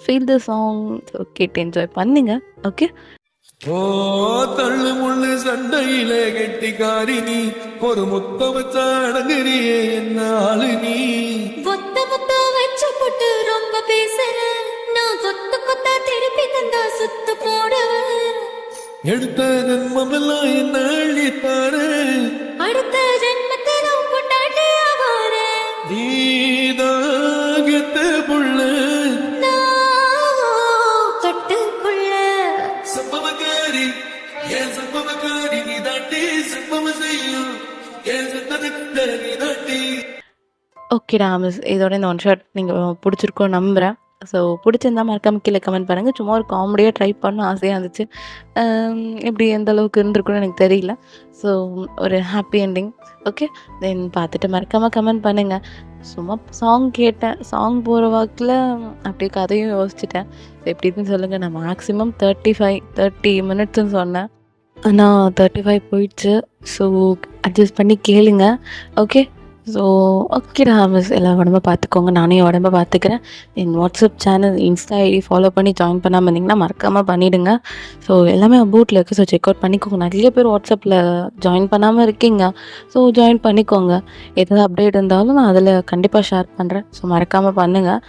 ஃபீல் த சாங். கேட்டு என்ஜாய் பண்ணுங்க. ஓகே. ஓ தள்ளு முள்ளு சண்டையிலே கெட்டிக்காரி நீ ஒரு முத்த வச்சா அடங்குறியே என்ன ஆளு நீ. ஒத்த முத்த வச்ச போட்டு ரொம்ப பேசுற நான் கொத்தா திருப்பி தந்தா சுத்து போடுவேன். எடுத்த ஜென்மமெல்லாம் என்ன அழித்தாரு அடுத்த ஜென்மத்திலும் கொண்டாடி ஆவார நீதாகத்த புள்ள கட்டுக்குள்ள சம்பவக்காரி ஏன் சம்பவக்காரி நீ தாண்டி சம்பவம் செய்யும் ஏன் சந்தனக்காரி நீ தாண்டி. ஓகே ராமஸ் இதோட இந்த ஒன் ஷாட் நீங்கள் பிடிச்சிருக்கோன்னு நம்புகிறேன். ஸோ பிடிச்சிருந்தா மறக்காம கீழே கமெண்ட் பண்ணுங்கள். சும்மா ஒரு காமெடியாக ட்ரை பண்ண ஆசையாக இருந்துச்சு. எப்படி எந்த அளவுக்கு இருந்திருக்குன்னு எனக்கு தெரியல. ஸோ ஒரு ஹாப்பி எண்டிங். ஓகே, தென் பார்த்துட்டு மறக்காமல் கமெண்ட் பண்ணுங்கள். சும்மா சாங் கேட்டேன். சாங் போகிற வாக்கில் அப்படியே கதையும் யோசிச்சுட்டேன். எப்படின்னு சொல்லுங்கள். நான் மேக்ஸிமம் 30 மினிட்ஸ்ன்னு சொன்னேன். ஆனால் 35 போயிடுச்சு. ஸோ அட்ஜஸ்ட் பண்ணி கேளுங்க. ஓகே. ஸோ ஓகேடா மிஸ், எல்லா உடம்ப பார்த்துக்கோங்க. நானே என் உடம்ப பார்த்துக்கிறேன். என் WhatsApp channel, Insta ID follow பண்ணி ஜாயின் பண்ணாமல் இருந்தீங்கன்னா மறக்காமல் பண்ணிவிடுங்க. ஸோ எல்லாமே அபவுட்டில் இருக்குது. ஸோ செக் அவுட் பண்ணிக்கோங்க. நிறைய பேர் வாட்ஸ்அப்பில் ஜாயின் பண்ணாமல் இருக்கீங்க. ஸோ ஜாயின் பண்ணிக்கோங்க. எதாவது அப்டேட் இருந்தாலும் நான் அதில் கண்டிப்பாக ஷேர் பண்ணுறேன். ஸோ மறக்காமல் பண்ணுங்கள்.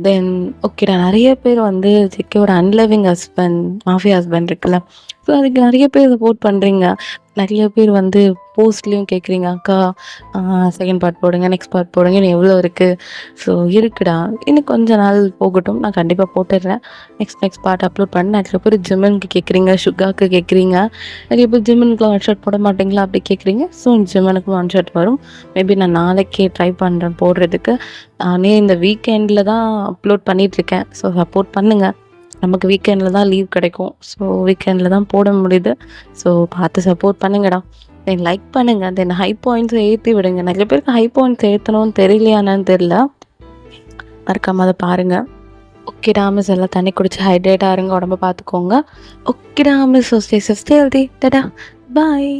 தென் ஓகேடா, நிறைய பேர் வந்து ஜெகேவோட அன்லவிங் ஹஸ்பண்ட், மாஃபியா ஹஸ்பண்ட் இருக்குல்ல, ஸோ அதுக்கு நிறைய பேர் சப்போர்ட் பண்ணுறீங்க. நிறைய பேர் வந்து போஸ்ட்லேயும் கேட்குறீங்க, அக்கா செகண்ட் பார்ட் போடுங்க, நெக்ஸ்ட் பார்ட் போடுங்க, இன்னும் எவ்வளோ இருக்குது. ஸோ இருக்குடா, இன்னும் கொஞ்சம் நாள் போகட்டும், நான் கண்டிப்பாக போட்டுடுறேன். நெக்ஸ்ட் பார்ட் அப்லோட் பண்ண. நிறைய பேர் ஜிம்மனுக்கு கேட்குறீங்க, சுகாவுக்கு கேட்குறீங்க. நிறைய பேர் ஜிம்மனுக்குலாம் ஒன் ஷாட் போட மாட்டிங்களா அப்படி கேட்குறீங்க. ஸோ ஜிம்மனுக்கு ஒன் ஷாட் வரும். மேபி நான் நாளைக்கு ட்ரை பண்ணுறேன் போடுறதுக்கு. நானே இந்த வீக்கெண்டில் தான் அப்லோட் பண்ணிகிட்ருக்கேன். ஸோ சப்போர்ட் பண்ணுங்கள். நமக்கு வீக்கெண்டில் தான் லீவ் கிடைக்கும். ஸோ வீக்கெண்டில் தான் போட முடியுது. ஸோ பார்த்து சப்போர்ட் பண்ணுங்கடா. தென் லைக் பண்ணுங்கள். தென் ஹை பாயிண்ட்ஸை ஏற்றி விடுங்க. நிறைய பேருக்கு ஹை பாயிண்ட்ஸ் ஏற்றணும்னு தெரியலையானு தெரில. மறக்காம அதை பாருங்கள். ஓகேடா மிஸ், எல்லாம் தண்ணி குடிச்சு ஹைட்ரேட்டாக இருங்க. உடம்ப பார்த்துக்கோங்க. ஓகேடா மிஸ், ஸ்டே ஹெல்தி. டாடா, பாய்.